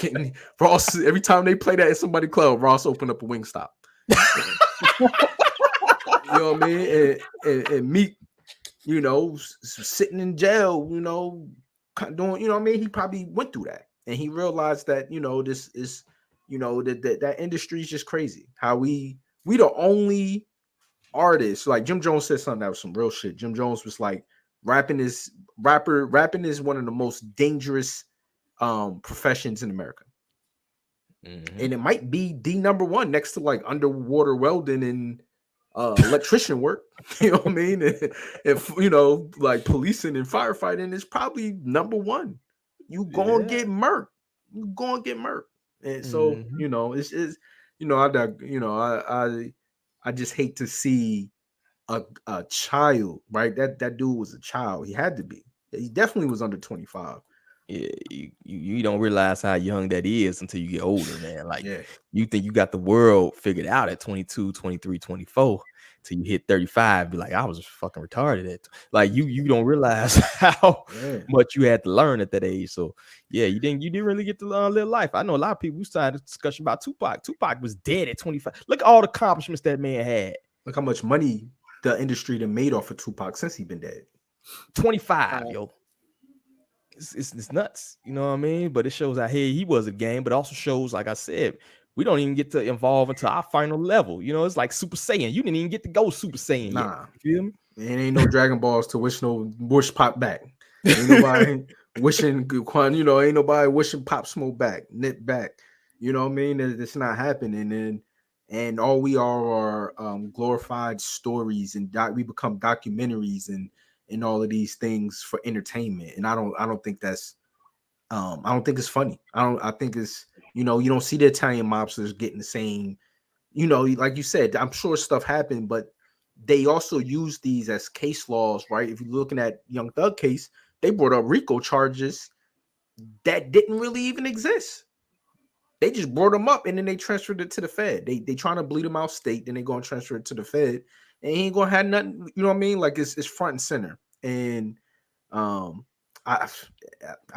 every time they play that at somebody's club, Ross open up a Wingstop. You know what I mean? And Meek, sitting in jail, doing, what I mean? He probably went through that, and he realized that, this is, that industry is just crazy. How we the only artists, like Jim Jones said something that was some real shit. Jim Jones was like, rapping is one of the most dangerous professions in America. Mm-hmm. And it might be the number one next to like underwater welding and electrician work. You know what I mean? If like policing and firefighting is probably number one. You gonna get murked. And so, I just hate to see a child, right? That dude was a child. He had to be. He definitely was under 25. Yeah, you don't realize how young that is until you get older, man. Like, you think you got the world figured out at 22, 23, 24, till you hit 35, be like, I was fucking retarded at. Like, you don't realize how much you had to learn at that age. So yeah, you didn't really get to live life. I know a lot of people. We started a discussion about Tupac. Tupac was dead at 25. Look at all the accomplishments that man had. Look how much money the industry done made off of Tupac since he been dead. 25, yo. It's nuts, you know what I mean? But it shows how he was a game, but also shows, like I said, we don't even get to evolve into our final level. It's like Super Saiyan. You didn't even get to go Super Saiyan yet. You feel me? It ain't no Dragon Balls to wish Pop back. Ain't nobody wishing ain't nobody wishing Pop Smoke back, Nip back. You know what I mean? It's not happening. And all we are glorified stories, and we become documentaries and all of these things for entertainment. And I don't think that's I don't think it's funny. I think it's you don't see the Italian mobsters getting the same, like you said, I'm sure stuff happened, but they also use these as case laws, right? If you're looking at Young Thug case, they brought up RICO charges that didn't really even exist. They just brought them up and then they transferred it to the Fed. They trying to bleed them out state, then they going to transfer it to the Fed, and he ain't gonna have nothing. You know what I mean? Like it's front and center. And I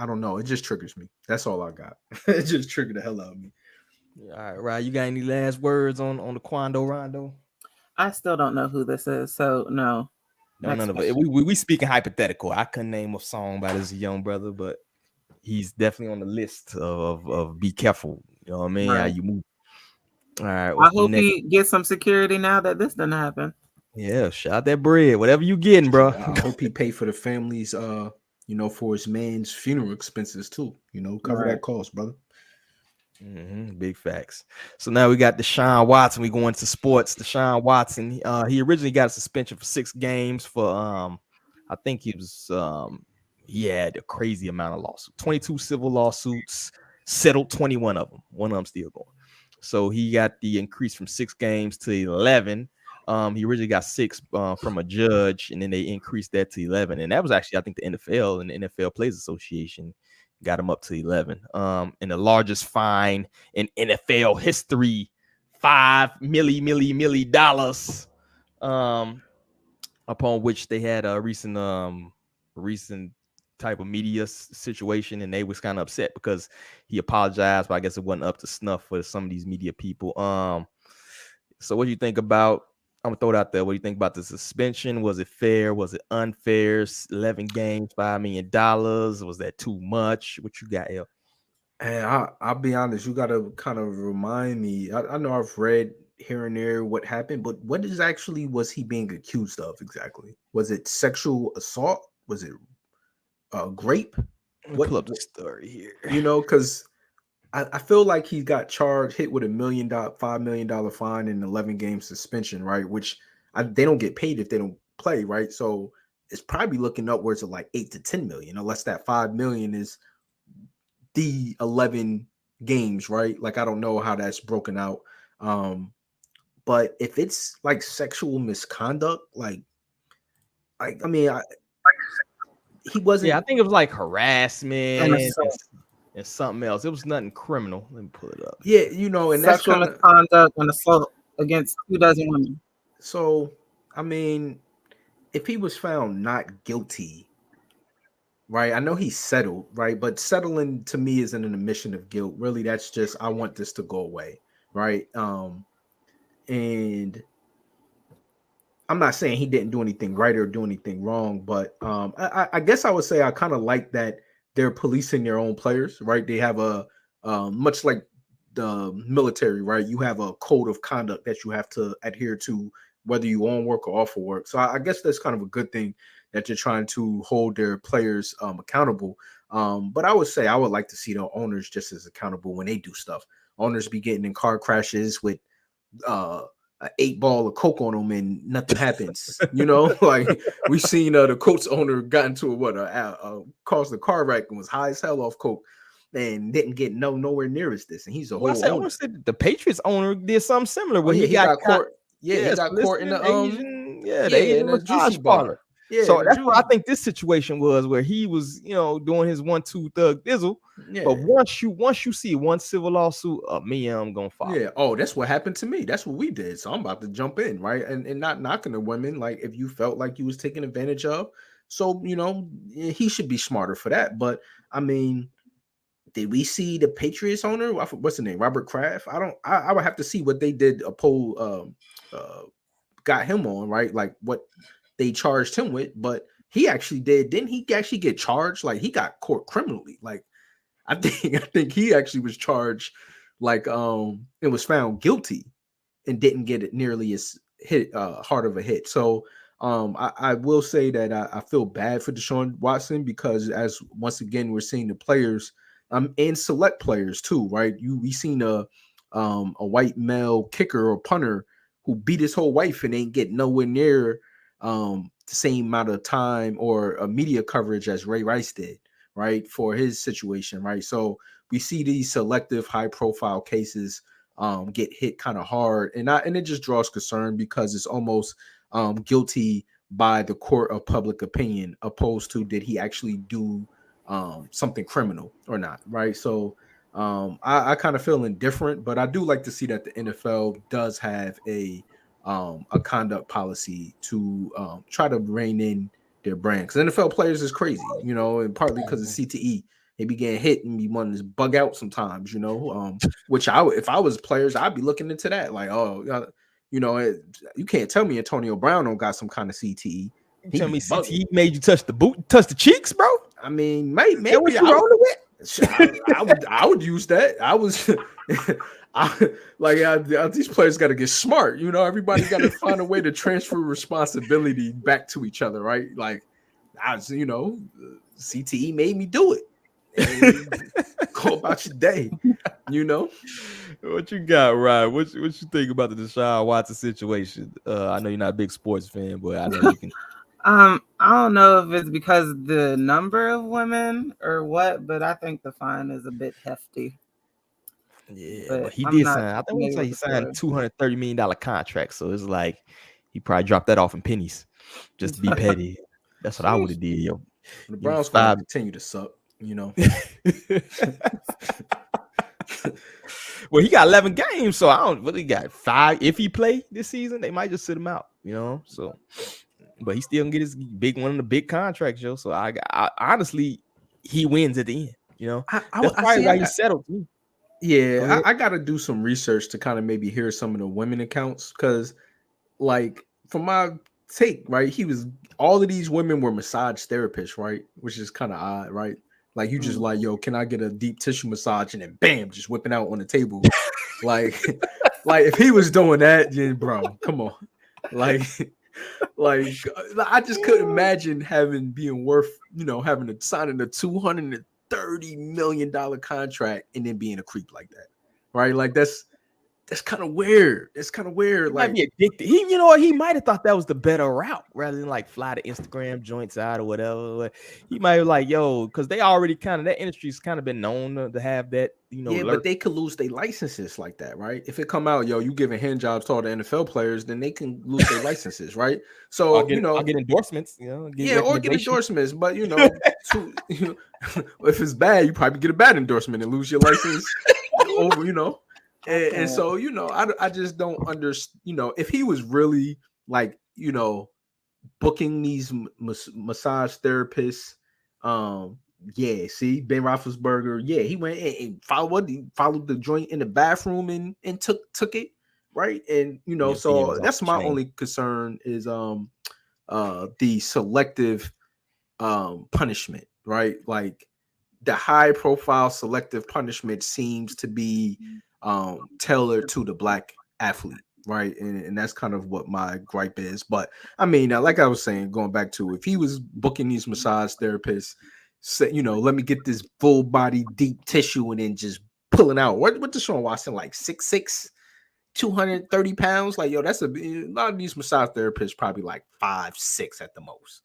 don't know. It just triggers me. That's all I got. It just triggered the hell out of me. All right, Ryan, you got any last words on the Quando Rondo? I still don't know who this is, so no. None of it. We speaking hypothetical. I couldn't name a song by this young brother, but he's definitely on the list of be careful. You know what I mean? Right. How you move. All right. I hope he gets some security now that this doesn't happen. Yeah, shout that bread, whatever you getting, bro. I hope he pay for the family's, for his man's funeral expenses too. Cover that cost, brother. Mm-hmm, big facts. So now we got Deshaun Watson. We go into sports. Deshaun Watson. He originally got a suspension for 6 games for I think he was he had a crazy amount of lawsuits. 22 civil lawsuits, settled 21 of them. One of them still going. So he got the increase from 6 games to 11. He originally got 6 from a judge, and then they increased that to 11. And that was actually, I think, the NFL and the NFL Players Association got him up to 11. And the largest fine in NFL history, $5 million. Upon which they had a recent type of media situation, and they was kind of upset because he apologized, but I guess it wasn't up to snuff for some of these media people. So what do you think about? I'm gonna throw it out there. What do you think about the suspension? Was it fair? Was it unfair? 11 games, $5 million. Was that too much? What you got, El? And I'll be honest, you got to kind of remind me. I know I've read here and there what happened, but what exactly was he being accused of exactly? Was it sexual assault? Was it grape? What, pull up the story here. You know, because I feel like he got hit with $5 million fine and 11-game suspension, right? Which they don't get paid if they don't play, right? So it's probably looking upwards of like 8 to 10 million, unless that 5 million is the 11 games, right? Like, I don't know how that's broken out. But if it's like sexual misconduct, I mean, he wasn't. Yeah, I think it was like harassment and something else. It was nothing criminal. Let me pull it up. Yeah, you know, and sexual that's misconduct and assault against 2 dozen women. So, I mean, if he was found not guilty, right? I know he settled, right? But settling to me isn't an admission of guilt. Really, that's just, I want this to go away, right? And I'm not saying he didn't do anything right or do anything wrong, but I guess I would say I kind of like that they're policing their own players, right? They have a much like the military, right? You have a code of conduct that you have to adhere to, whether you on work or off of work. So I guess that's kind of a good thing that you're trying to hold their players accountable. But I would say I would like to see the owners just as accountable when they do stuff. Owners be getting in car crashes with an 8-ball of coke on them and nothing happens. You know, like we seen the Colts owner got into caused a car wreck and was high as hell off coke and didn't get nowhere near as this. And he's a whole owner. I want to say the Patriots owner did something similar where he got caught. Yeah, he got caught in the Asian massage parlor. Yeah, so that's what I think this situation was, where he was, doing his 1-2 thug dizzle. Yeah. But once you see one civil lawsuit, I'm gonna follow. Yeah. Oh, that's what happened to me. That's what we did. So I'm about to jump in, right? And not knocking the women. Like, if you felt like you was taken advantage of, so he should be smarter for that. But I mean, did we see the Patriots owner? What's the name? Robert Kraft? I would have to see what they did. A poll got him on, right? Like what they charged him with, but he actually didn't he actually get charged? Like, he got caught criminally. Like, I think he actually was charged, like, and was found guilty and didn't get it nearly as hard of a hit. So I will say that I feel bad for Deshaun Watson, because as once again we're seeing the players and select players too, right? We seen a white male kicker or punter who beat his whole wife and ain't get nowhere near the same amount of time or media coverage as Ray Rice did, right, for his situation, right? So we see these selective high profile cases get hit kind of hard, and it just draws concern, because it's almost guilty by the court of public opinion, opposed to did he actually do something criminal or not, right? So I kind of feel indifferent, but I do like to see that the NFL does have a conduct policy to try to rein in their brand, because NFL players is crazy, and partly because of CTE. They be getting hit and be wanting to bug out sometimes, which if I was players, I'd be looking into that. Like, you can't tell me Antonio Brown don't got some kind of CTE. You tell me CTE made you touch the cheeks, bro? I mean, maybe what you rolling with? I would use that. These players got to get smart. Everybody got to find a way to transfer responsibility back to each other, right? Like, CTE made me do it. Go about your day, What you got, Ryan? What you think about the Deshaun Watson situation? I know you're not a big sports fan, but I know you can. I don't know if it's because the number of women or what, but I think the fine is a bit hefty. Yeah, but he I'm did not sign. I think we familiar say with he the signed a story. $230 million contract. So it's like he probably dropped that off in pennies just to be petty. That's what I would have did, yo. The Give him Browns gonna five. continue to suck, you know. Well, he got 11 games, so I don't. What he got 5? If he play this season, they might just sit him out, you know. So, but he still gonna get his big one of the big contracts, yo. So I honestly, he wins at the end, you know. That's probably why he settled. Go Yeah, ahead. I got to do some research to kind of maybe hear some of the women accounts because, like, from my take, right, he was all of these women were massage therapists, right, which is kind of odd, right? Like, you just like, yo, can I get a deep tissue massage, and then bam, just whipping out on the table, like, like if he was doing that, then bro, come on, like. Like I just couldn't imagine being worth, you know, having to signing a $230 million contract and then being a creep like that, right? Like that's kind of weird. It's kind of weird. He like might be addicted. He, you know what? He might have thought that was the better route rather than like fly the Instagram joints out or whatever. He might have like, yo, because they already kind of that industry's kind of been known to have that, you know. Yeah, but they could lose their licenses like that, right? If it come out, yo, you giving hand jobs to all the NFL players, then they can lose their licenses, right? So I'll get endorsements, you know. Or get endorsements, but you know, if it's bad, you probably get a bad endorsement and lose your license over, you know. And so, you know, I just don't understand, you know, if he was really like, you know, booking these massage therapists, yeah, see, Ben Roethlisberger, yeah, he went and followed the joint in the bathroom and took it, right? And you know, so that's my only concern is the selective punishment, right? Like the high profile selective punishment seems to be tailored to the black athlete, right? And that's kind of what my gripe is. But I mean, like I was saying, going back to if he was booking these massage therapists, say, you know, let me get this full body deep tissue and then just pulling out. What Deshaun Watson, like 6'6", 230 pounds? Like, yo, that's a lot of these massage therapists probably like 5'6" at the most,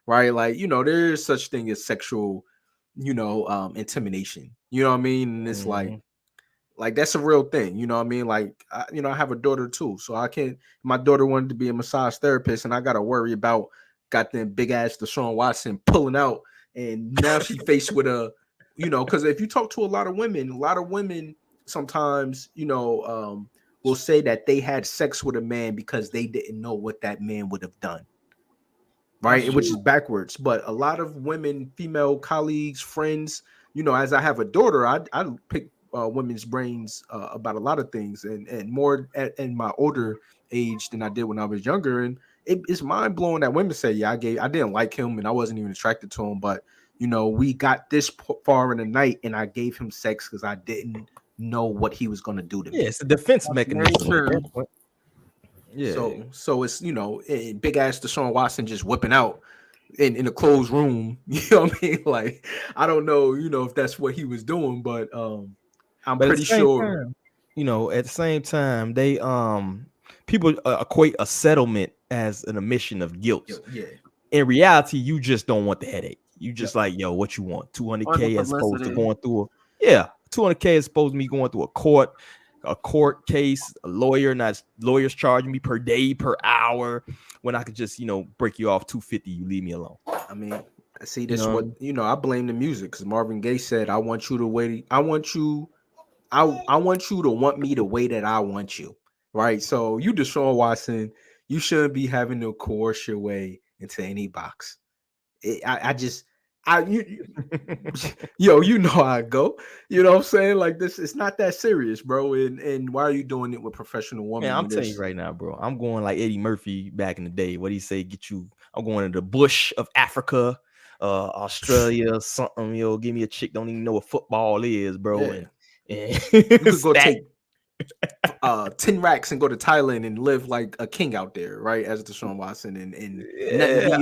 right? Like, you know, there's such thing as sexual, you know, intimidation. You know what I mean? And it's like that's a real thing. You know what I mean? Like, you know, I have a daughter too, so I can't. My daughter wanted to be a massage therapist, and I got to worry about got them big ass Deshaun Watson pulling out, and now she faced with a, you know, because if you talk to a lot of women sometimes, you know, will say that they had sex with a man because they didn't know what that man would have done. Right, which is backwards. But a lot of women, female colleagues, friends, you know, as I have a daughter, I pick women's brains about a lot of things, and more in my older age than I did when I was younger. And it's mind blowing that women say, yeah, I didn't like him and I wasn't even attracted to him, but you know, we got this far in the night and I gave him sex because I didn't know what he was going to do to me. Yeah, it's a defense mechanism. Yeah. So it's, you know, big ass Deshaun Watson just whipping out in a closed room. You know what I mean? Like, I don't know, you know, if that's what he was doing, but I'm pretty sure. Time, you know, at the same time, they people equate a settlement as an admission of guilt. Yeah. In reality, you just don't want the headache. You just like, yo, what you want? $200K as opposed to going through $200K as opposed to me going through a court case, a lawyer, not lawyers charging me per day, per hour, when I could just, you know, break you off $250, you leave me alone. I mean, see, this is what, you know, I blame the music because Marvin Gaye said, I want you to wait. I want you to want me the way that I want you. Right. So you Deshaun Watson, you shouldn't be having to coerce your way into any box. You know how I go. You know what I'm saying? Like this, it's not that serious, bro. And why are you doing it with professional women? Man, I'm telling you right now, bro. I'm going like Eddie Murphy back in the day. What do you say? I'm going to the bush of Africa, Australia, something. You know, give me a chick don't even know what football is, bro. Yeah. And you could go take 10 racks and go to Thailand and live like a king out there, right? As Deshaun Watson and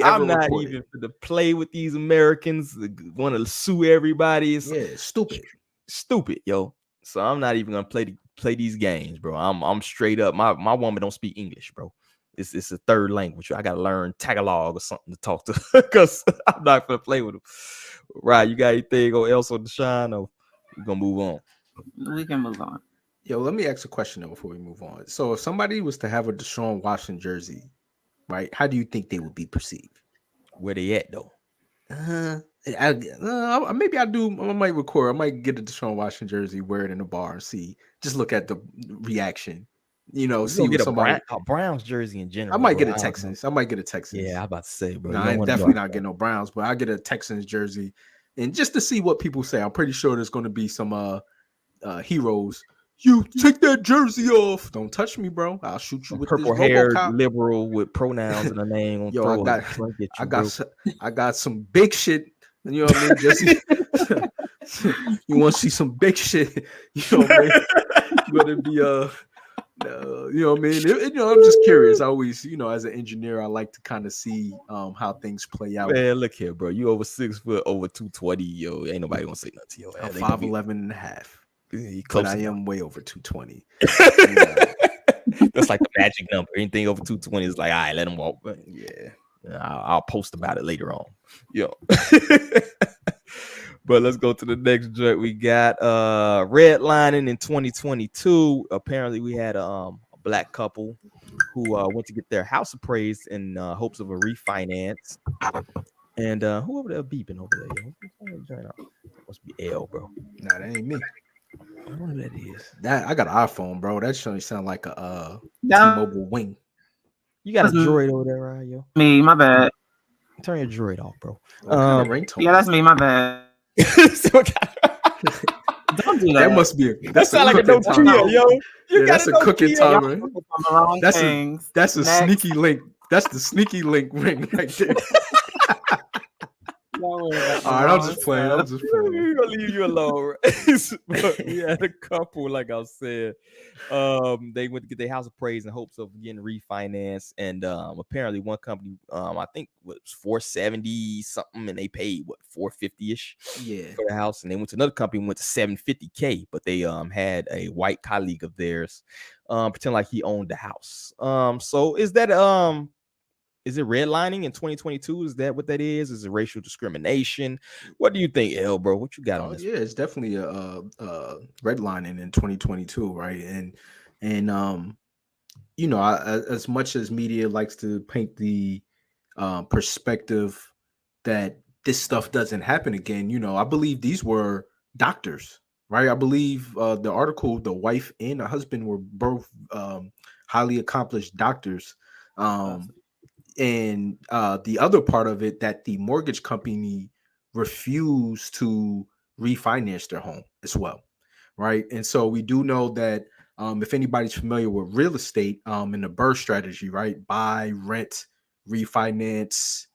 I'm not even for to play with these Americans. Want to sue everybody? Stupid, yo. So I'm not even gonna play these games, bro. I'm straight up. My woman don't speak English, bro. It's a third language. I gotta learn Tagalog or something to talk to because I'm not gonna play with them. Right? You got anything else on Deshaun? Or we gonna move on? We can move on. Yo, let me ask a question though before we move on. So, if somebody was to have a Deshaun Watson jersey, right? How do you think they would be perceived? Where they at though? Maybe I do. I might record. I might get a Deshaun Watson jersey, wear it in the bar, and see. Just look at the reaction. You know, You see gonna what get somebody. a Browns jersey in general. I might bro. get a don't know. Texans. I might get a Texans. Yeah, I'm about to say, bro. No, you I don't ain't wanna go definitely out not there. getting no Browns, but I get a Texans jersey, and just to see what people say. I'm pretty sure there's going to be some heroes. You take that jersey off. Don't touch me, bro. I'll shoot you with this Purple haired RoboCop. liberal with pronouns in the name on Yo, throw it. Trying to get you, bro. I got some big shit. You know what I mean? Jesse, you want to see some big shit? You know what I mean? You gotta be you know what I mean? I'm just curious. I always, as an engineer, I like to kind of see how things play out. Man, look here, bro. You over 6 foot, over 220, yo. Ain't nobody gonna say nothing to you. I'm 5'11" and a half. But But I am way over 220. That's like the magic number. Anything over 220 is like, all right, let them walk. But yeah, I'll post about it later on. Yo. But let's go to the next joint. We got redlining in 2022. Apparently, we had a black couple who went to get their house appraised in hopes of a refinance. And who over there beeping over there? Yo? That must be L, bro. Nah, that ain't me. I wonder what that is. That I got an iPhone, bro. That shouldn't sound like a T-Mobile wing. You got a droid over there, right, yo? Me, my bad. Turn your droid off, bro. Yeah, that's me, my bad. Don't do that. That must be that sound like a Nokia, yo. That's a cooking timer. That's a Next. sneaky link. That's the sneaky link ring right there. All right, I'm just playing. We're gonna leave you alone. But we had a couple, like I said. They went to get their house appraised in hopes of getting refinanced. And apparently one company, I think was $470 something, and they paid $450-ish for the house. And they went to another company, went to $750K, but they had a white colleague of theirs pretend like he owned the house. So is that is it redlining in 2022? Is that what that is? Is it racial discrimination? What do you think, L, bro? What you got on this? Yeah, it's definitely a redlining in 2022, right? And as much as media likes to paint the perspective that this stuff doesn't happen again, I believe these were doctors, right? I believe the article, the wife and the husband were both highly accomplished doctors. And the other part of it, that the mortgage company refused to refinance their home as well, right? And so we do know that if anybody's familiar with real estate in the BRRRR strategy, right? Buy, rent, refinance,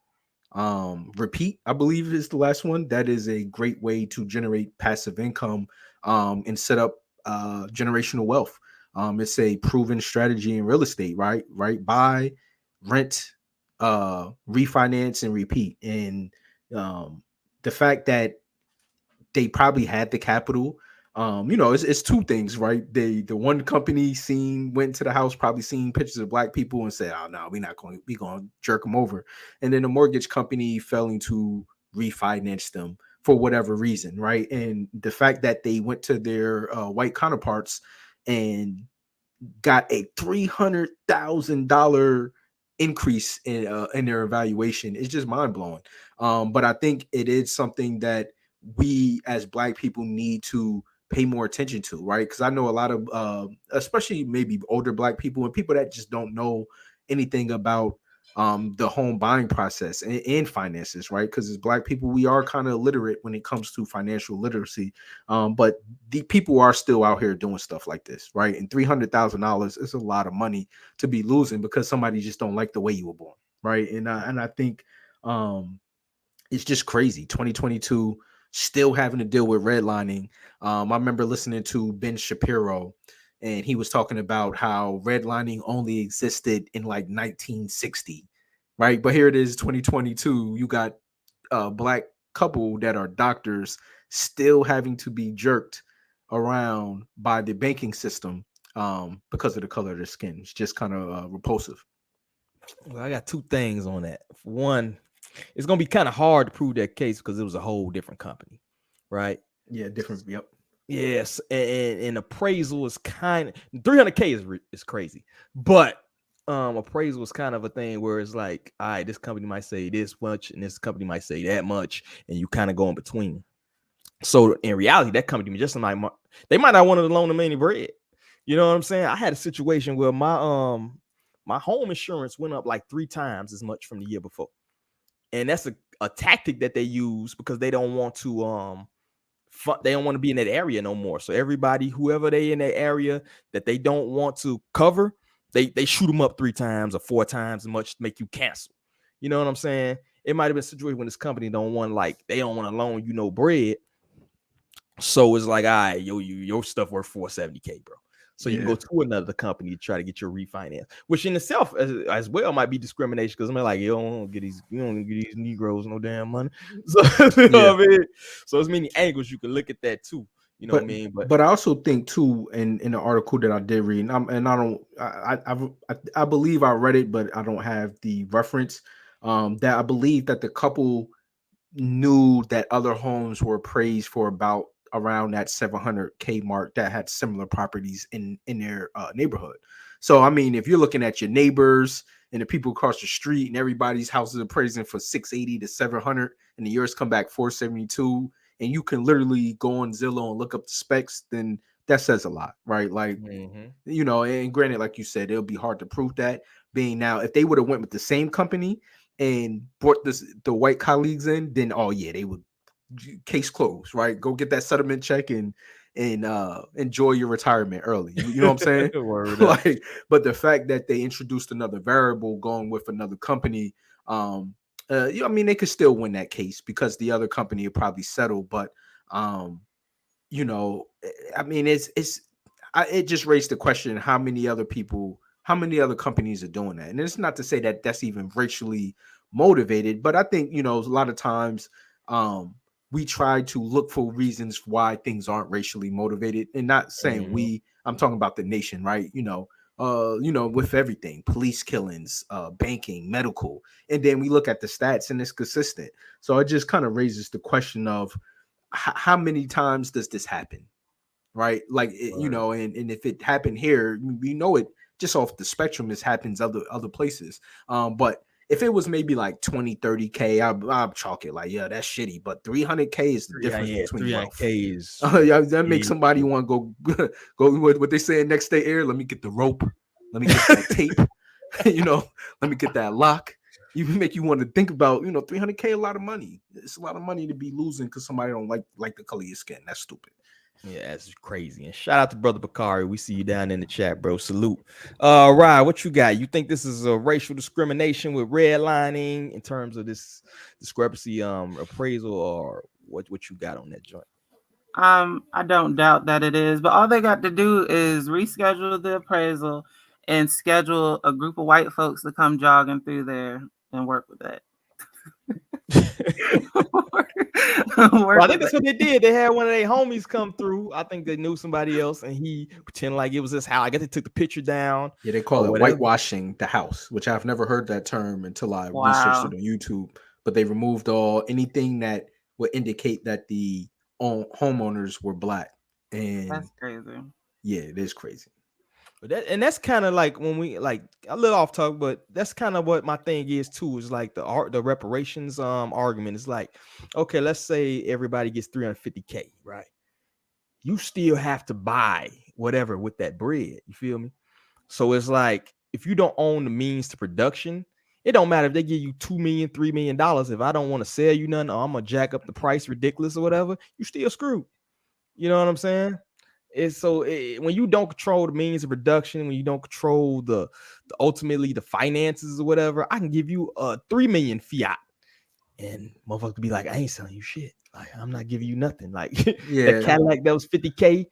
repeat, I believe is the last one. That is a great way to generate passive income and set up generational wealth. It's a proven strategy in real estate, right? Buy, rent, refinance, and repeat. And the fact that they probably had the capital, it's two things, right? The one company went to the house, probably seen pictures of black people and said, oh no, we're going to jerk them over. And then the mortgage company failing to refinance them for whatever reason, right? And the fact that they went to their white counterparts and got a $300,000 increase in their evaluation is just mind-blowing. But I think it is something that we as black people need to pay more attention to, right? Because I know a lot of especially maybe older black people and people that just don't know anything about the home buying process and finances, right? Because as black people, we are kind of illiterate when it comes to financial literacy, but the people are still out here doing stuff like this, right? And $300,000 is a lot of money to be losing because somebody just don't like the way you were born, right? And I think it's just crazy. 2022, still having to deal with redlining. I remember listening to Ben Shapiro, and he was talking about how redlining only existed in like 1960, right? But here it is, 2022. You got a black couple that are doctors still having to be jerked around by the banking system because of the color of their skin. It's just kind of repulsive. Well, I got two things on that. For one, it's going to be kind of hard to prove that case because it was a whole different company, right? Yeah, different. Yep. Yes, and appraisal is kind of 300K is crazy, but appraisal is kind of a thing where it's like, all right, this company might say this much, and this company might say that much, and you kind of go in between. So in reality, that company just like they might not want to loan them any bread. You know what I'm saying? I had a situation where my home insurance went up like 3 times as much from the year before, and that's a tactic that they use because they don't want to they don't want to be in that area no more. So everybody, whoever they in that area that they don't want to cover, they shoot them up 3 times or 4 times as much to make you cancel. You know what I'm saying? It might have been a situation when this company don't want they don't want to loan you no bread. So it's like, all right, your stuff worth 470K, bro. So you can go to another company to try to get your refinance, which in itself as well might be discrimination because I'm like, you don't get these Negroes no damn money. So you know what I mean? So there's many angles you can look at that too. You know what I mean? But I also think too, in the article that I did read, I believe I read it, but I don't have the reference. That I believe that the couple knew that other homes were appraised for about around that 700K mark that had similar properties in their neighborhood. So I mean, if you're looking at your neighbors and the people across the street and everybody's houses appraising for 680 to 700 and the yours come back 472, and you can literally go on Zillow and look up the specs, then that says a lot, right? Like, you know, and granted, like you said, it'll be hard to prove that. Being now, if they would have went with the same company and brought the white colleagues in, then oh yeah, they would case closed, right? Go get that settlement check and enjoy your retirement early. You know what I'm saying? Like, but the fact that they introduced another variable going with another company, I mean, they could still win that case because the other company would probably settle. But you know, I mean, it just raised the question: how many other companies are doing that? And it's not to say that that's even racially motivated, but I think, you know, a lot of times we try to look for reasons why things aren't racially motivated, and not saying I'm talking about the nation, right? You know, with everything, police killings, banking, medical, and then we look at the stats and it's consistent. So it just kind of raises the question of how many times does this happen, right? Like, you know, and if it happened here, we know it just off the spectrum, it happens other places. But if it was maybe like 20-30K, I'll chalk it like, yeah, that's shitty. But 300K is the difference between wealth. 300K is that makes somebody want to go what they say next day air. Let me get the rope. Let me get that tape. You know, let me get that lock. You make you want to think about, you know, 300K, a lot of money. It's a lot of money to be losing because somebody don't like the color of your skin. That's stupid. Yeah, that's crazy. And shout out to Brother Bakari. We see you down in the chat, bro. Salute. Ryan, what you got? You think this is a racial discrimination with redlining in terms of this discrepancy appraisal, or what you got on that joint? I don't doubt that it is, but all they got to do is reschedule the appraisal and schedule a group of white folks to come jogging through there and work with that. Well, I think that's what they did. They had one of their homies come through. I think they knew somebody else, and he pretended like it was his house. I guess they took the picture down. Yeah, they call it whitewashing the house, which I've never heard that term until I researched it on YouTube. But they removed anything that would indicate that the homeowners were black. And that's crazy. Yeah, it is crazy. But that's kind of like when we like a little off talk, but that's kind of what my thing is too. Is like the reparations argument is like, okay, let's say everybody gets 350K, right? You still have to buy whatever with that bread. You feel me? So it's like if you don't own the means to production, it don't matter if they give you $2 million, $3 million. If I don't want to sell you nothing, or I'm gonna jack up the price ridiculous or whatever, you still screwed. You know what I'm saying? It's so when you don't control the means of production, when you don't control the ultimately the finances or whatever, I can give you a 3 million fiat, and motherfuckers could be like, I ain't selling you shit. Like, I'm not giving you nothing. Like, that Cadillac that was 50K,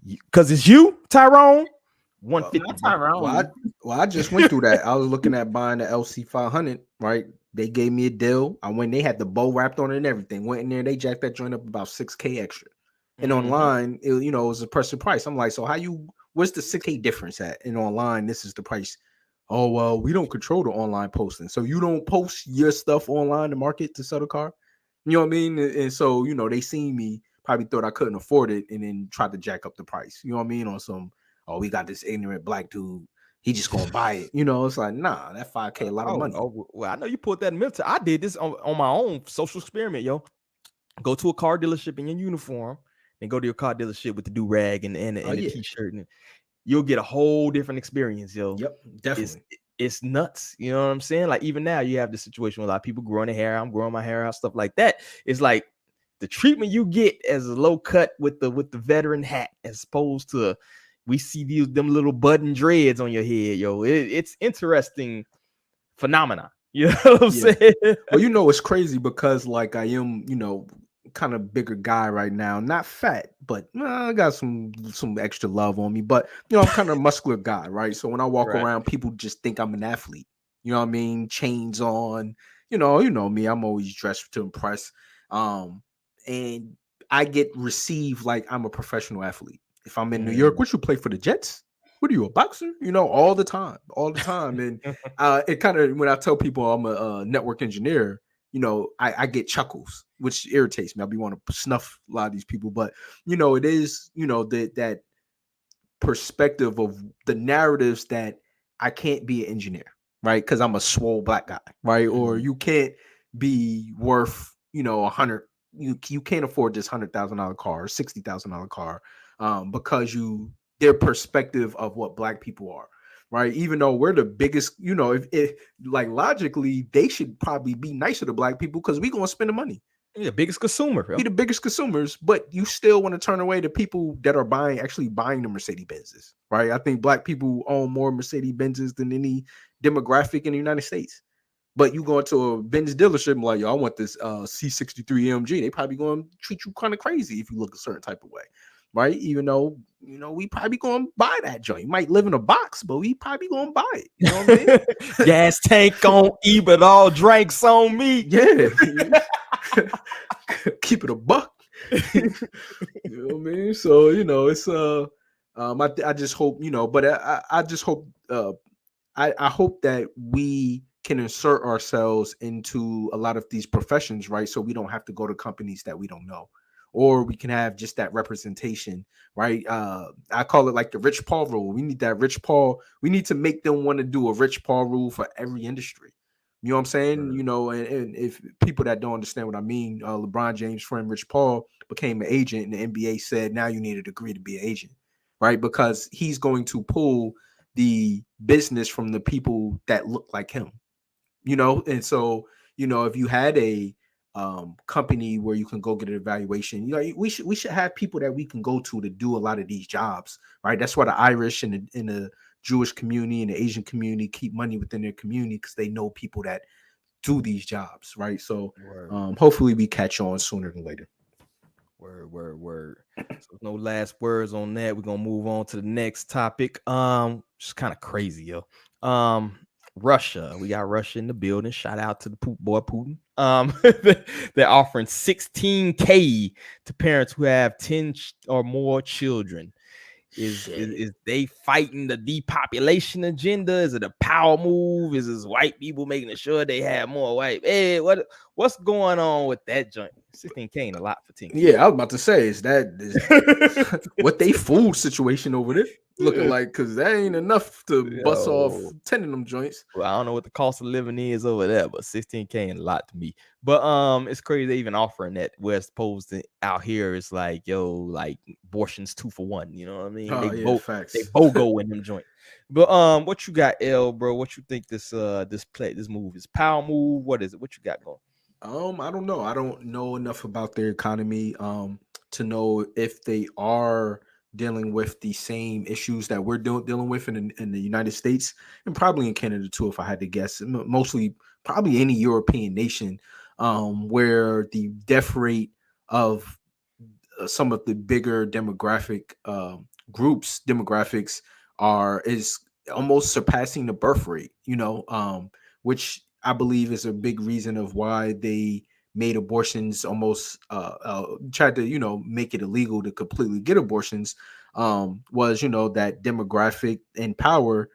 because it's you, Tyrone. 150. Tyrone. Well, I just went through that. I was looking at buying the LC 500, right? They gave me a deal. I went, they had the bow wrapped on it and everything. Went in there, they jacked that joint up about 6K extra. And online, it was a person price. I'm like, so where's the 6K difference at? And online, this is the price. Oh, well, we don't control the online posting. So you don't post your stuff online to market to sell the car. You know what I mean? And so, they seen me probably thought I couldn't afford it and then tried to jack up the price. You know what I mean? On some, oh, we got this ignorant black dude. He just gonna buy it. You know, it's like, nah, that $5K a lot of money. Well, I know you put that in military. I did this on my own social experiment, yo. Go to a car dealership in your uniform and go to your car dealership with the do-rag and the t-shirt, and you'll get a whole different experience, yo. Yep, definitely. It's nuts. You know what I'm saying? Like, even now you have the situation where a lot of people growing their hair. I'm growing my hair out, stuff like that. It's like the treatment you get as a low cut with the veteran hat, as opposed to we see them little button dreads on your head, yo. It's interesting phenomena. You know what I'm saying? Well, you know, it's crazy because like I am, you know, kind of bigger guy right now, not fat, but I got some extra love on me, but you know, I'm kind of a muscular guy, right? So when I walk around, people just think I'm an athlete. You know what I mean? Chains on, you know me, I'm always dressed to impress. And I get received like I'm a professional athlete. If I'm in New York, what you play for the Jets? What are you, a boxer? You know, all the time. And it kind of, when I tell people I'm a network engineer, you know, I get chuckles, which irritates me. I'll be wanting to snuff a lot of these people, but you know, it is, you know, that perspective of the narratives that I can't be an engineer, right? Because I'm a swole black guy, right? Or you can't be worth, you know, 100. You can't afford this $100,000 car, $60,000 car, because their perspective of what black people are, right? Even though we're the biggest, you know, if like logically, they should probably be nicer to black people because we gonna spend the money. We're the biggest consumer. Be the biggest consumers, but you still want to turn away the people that are actually buying the Mercedes Benzes, right? I think black people own more Mercedes Benzes than any demographic in the United States. But you go into a Benz dealership and like, yo, I want this C63 AMG. They probably going to treat you kind of crazy if you look a certain type of way, right? Even though, you know, we probably going to buy that joint. You might live in a box, but we probably going to buy it. You know what I mean? Gas tank on E, but all drinks on me. Yeah. Keep it a buck. You know what I mean? So, you know, it's I just hope, you know, but I just hope I hope that we can insert ourselves into a lot of these professions, right? So we don't have to go to companies that we don't know, or we can have just that representation, right? I call it like the Rich Paul rule. We need that Rich Paul. We need to make them want to do a Rich Paul rule for every industry. You know what I'm saying? You know, and if people that don't understand what I mean, LeBron James' friend Rich Paul became an agent, and the NBA said now you need a degree to be an agent, right? Because he's going to pull the business from the people that look like him. You know, and so, you know, if you had a company where you can go get an evaluation, you know, we should have people that we can go to do a lot of these jobs, right? That's why the Irish and the Jewish community and the Asian community keep money within their community, because they know people that do these jobs, right? So hopefully we catch on sooner than later. Word. So no last words on that. We're gonna move on to the next topic. Just kind of crazy, yo. Russia. We got Russia in the building. Shout out to the boy Putin. They're offering $16K to parents who have 10 or more children. Is they fighting the depopulation agenda? Is it a power move? Is this white people making sure they have more white? Hey, what's going on with that joint? 16K ain't a lot for 10. Yeah, I was about to say, is what they food situation over there looking like? Because that ain't enough to bust off 10 of them joints. Well, I don't know what the cost of living is over there, but 16K ain't a lot to me. But it's crazy they even offering that, where it's supposed to out here it's like, yo, like abortion's 2 for 1. You know what I mean? They both go in them joint. But what you got, L, bro? What you think this move is? Power move? What is it? What you got going? I don't know. I don't know enough about their economy to know if they are dealing with the same issues that we're dealing with in the United States, and probably in Canada too, if I had to guess. Mostly probably any European nation, where the death rate of some of the bigger demographics is almost surpassing the birth rate, you know, which I believe is a big reason of why they made abortions almost tried to, you know, make it illegal to completely get abortions, was, you know, that demographic and power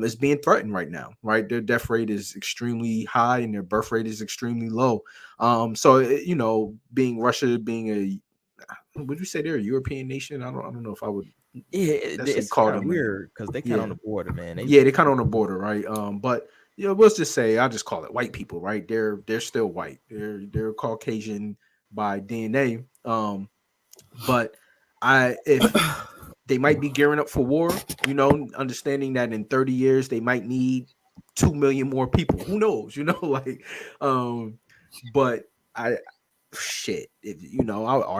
is being threatened right now, right? Their death rate is extremely high and their birth rate is extremely low. So, you know, Russia being would you say they're a European nation? I don't know if I would. Yeah, That's it's call kind of them weird because they kind of on the border, man. They're kind of on the border, right? But let's just say I'll just call it white people, right? They're still white. They're Caucasian by DNA. But if they might be gearing up for war, understanding that in 30 years they might need 2 million more people. Who knows? But are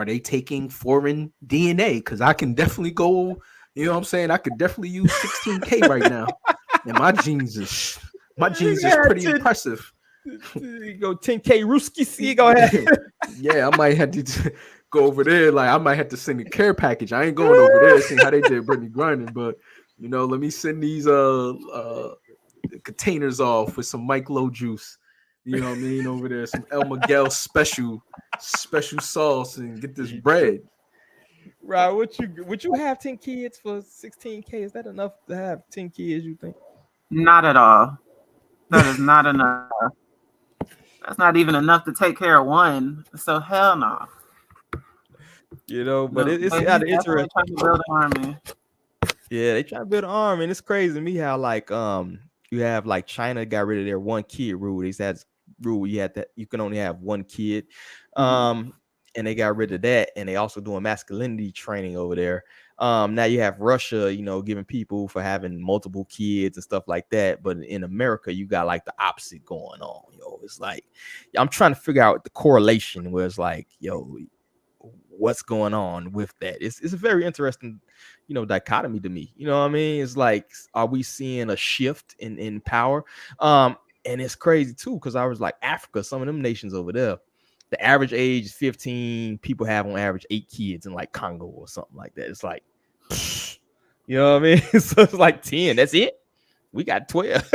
they taking foreign DNA? Because I can definitely go, what I'm saying? I could definitely use 16K right now. And my genes is pretty impressive. You go 10K Ruski, see, go ahead. Yeah, I might have to go over there. Like I might have to send a care package. I ain't going over there seeing how they did Brittany Griner, but let me send these containers off with some Mike Low juice. You know what I mean? Over there, some El Miguel special sauce, and get this bread. Right? Would you have 10 kids for 16K? Is that enough to have 10 kids? You think? Not at all. That is not enough. That's not even enough to take care of one. So hell no. But it's kind of interesting. Trying to build an army. Yeah, they try to build an army, and it's crazy to me how you have China got rid of their 1 kid rule. They said rule you can only have 1 kid, and they got rid of that, and they also doing masculinity training over there. Now you have Russia, giving people for having multiple kids and stuff like that. But in America, you got the opposite going on. It's I'm trying to figure out the correlation where it's what's going on with that. It's a very interesting, dichotomy to me. You know what I mean? It's are we seeing a shift in power? And it's crazy too, because I was Africa, some of them nations over there, the average age is 15. People have on average 8 kids in Congo or something like that. It's you know what I mean? So it's 10. That's it. We got 12.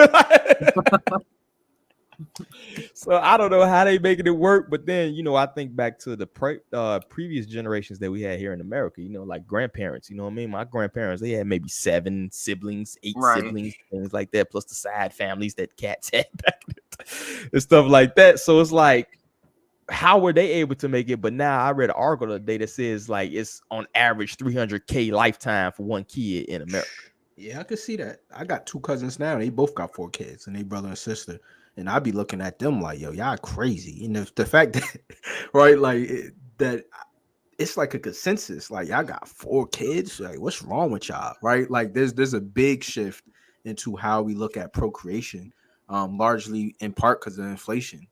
So I don't know how they making it work, but then I think back to the previous generations that we had here in America. Grandparents. You know what I mean? My grandparents, they had maybe 7 siblings, 8 siblings, things like that, plus the side families that cats had back and stuff like that. So it's how were they able to make it? But now I read an article today that says it's on average 300K lifetime for 1 kid in America. Yeah, I could see that. I got 2 cousins now. They both got 4 kids, and they brother and sister. And I'd be looking at them yo, y'all crazy. And the fact that, right, that it's a consensus. Y'all got 4 kids. What's wrong with y'all, right? There's a big shift into how we look at procreation, largely in part because of inflation.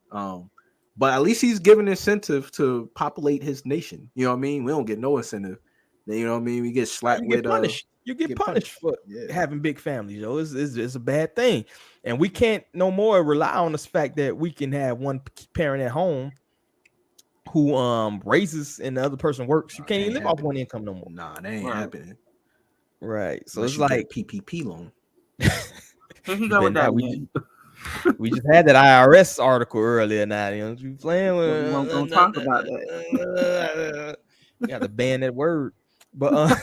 But at least he's given incentive to populate his nation. You know what I mean? We don't get no incentive. You know what I mean? We get slapped with punished. You get punished for having big families, It's a bad thing, and we can't no more rely on the fact that we can have one parent at home who raises and the other person works. You can't even live off one income no more. Nah, that ain't happening. Right. So unless it's PPP loan. Here you go with that. We just had that IRS article earlier. Now you playing with. We won't talk about that. You got to ban that word, but.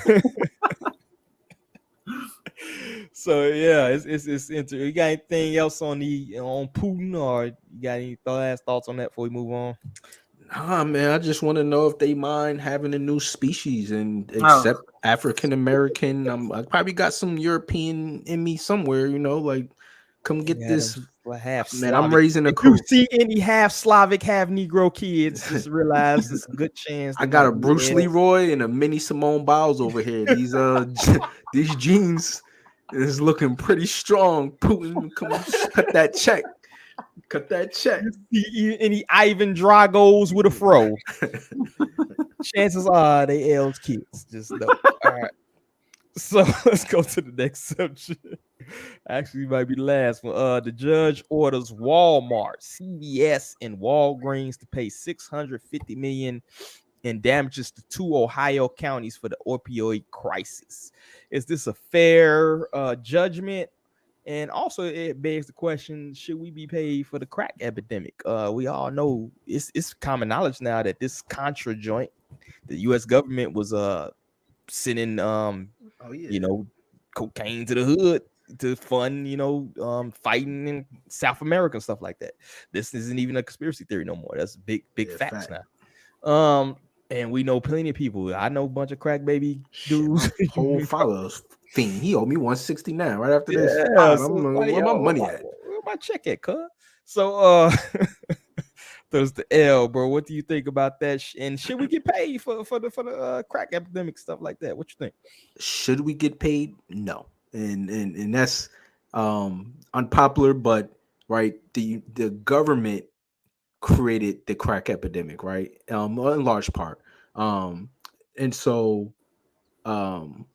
So yeah, it's interesting. You got anything else on Putin, or you got any last thoughts on that before we move on? Nah, man, I just want to know if they mind having a new species and accept African American. I probably got some European in me somewhere, come get this. Half man, I'm raising a crew. If you see any half Slavic, half Negro kids, just realize there's a good chance. I got a Bruce Leroy and a mini Simone Biles over here. These these jeans is looking pretty strong. Putin, come on, cut that check. Cut that check. Any Ivan Dragos with a fro? Chances are they L's kids. Just know. All right. So let's go to the next subject. Actually, might be the last one. The judge orders Walmart, CVS, and Walgreens to pay $650 million in damages to 2 Ohio counties for the opioid crisis. Is this a fair judgment? And also, it begs the question: should we be paid for the crack epidemic? We all know it's common knowledge now that this Contra joint, the U.S. government was sending cocaine to the hood to fund fighting in South America and stuff like that. This isn't even a conspiracy theory no more. That's big facts now. And we know plenty of people. I know a bunch of crack baby Shit, dudes. my whole father's fiend. He owed me 169 right after this Yeah, pod. so I'm it's like, like, where yo, my money at? where my check at, cuz? So, there's the L, bro. What do you think about that? And should we get paid for the crack epidemic stuff like that? What you think? Should we get paid? No. And that's unpopular, but right, the government created the crack epidemic, right? In large part. Um and so um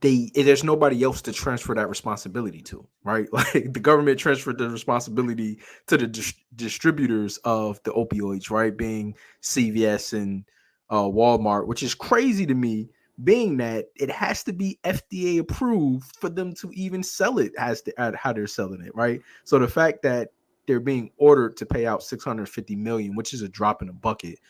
there's nobody else to transfer that responsibility to, right? Like the government transferred the responsibility to the distributors of the opioids, right? Being CVS and Walmart, which is crazy to me, being that it has to be FDA approved for them to even sell it as at how they're selling it, right? So the fact that they're being ordered to pay out 650 million, which is a drop in a bucket,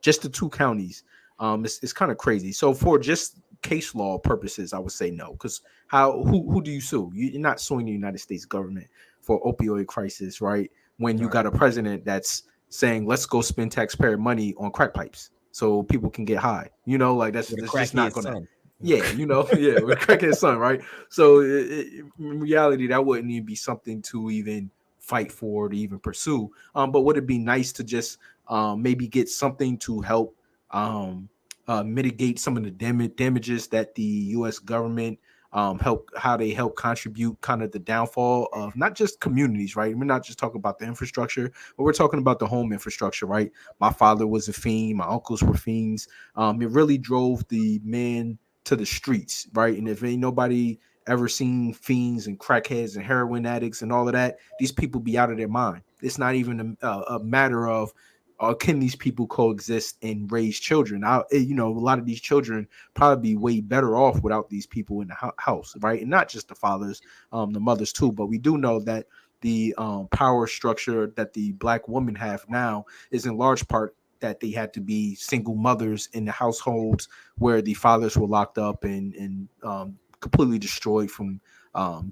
just the two counties, it's kind of crazy. So for just case law purposes, I would say no, because who do you sue? You're not suing the United States government for opioid crisis, right? When you got a president that's saying, let's go spend taxpayer money on crack pipes so people can get high. Like that's just not gonna. Yeah, yeah, with crackhead son, right? So in reality, that wouldn't even be something to even fight for, to even pursue. But would it be nice to just maybe get something to help mitigate some of the damages that the U.S. government how they help contribute kind of the downfall of not just communities, right? We're not just talking about the infrastructure, but we're talking about the home infrastructure, right? My father was a fiend, my uncles were fiends. It really drove the man to the streets, right? And if ain't nobody ever seen fiends and crackheads and heroin addicts and all of that, these people be out of their mind. It's not even a matter of can these people coexist and raise children? A lot of these children probably be way better off without these people in the house, right? And not just the fathers, the mothers too. But we do know that the power structure that the black women have now is in large part that they had to be single mothers in the households where the fathers were locked up and completely destroyed from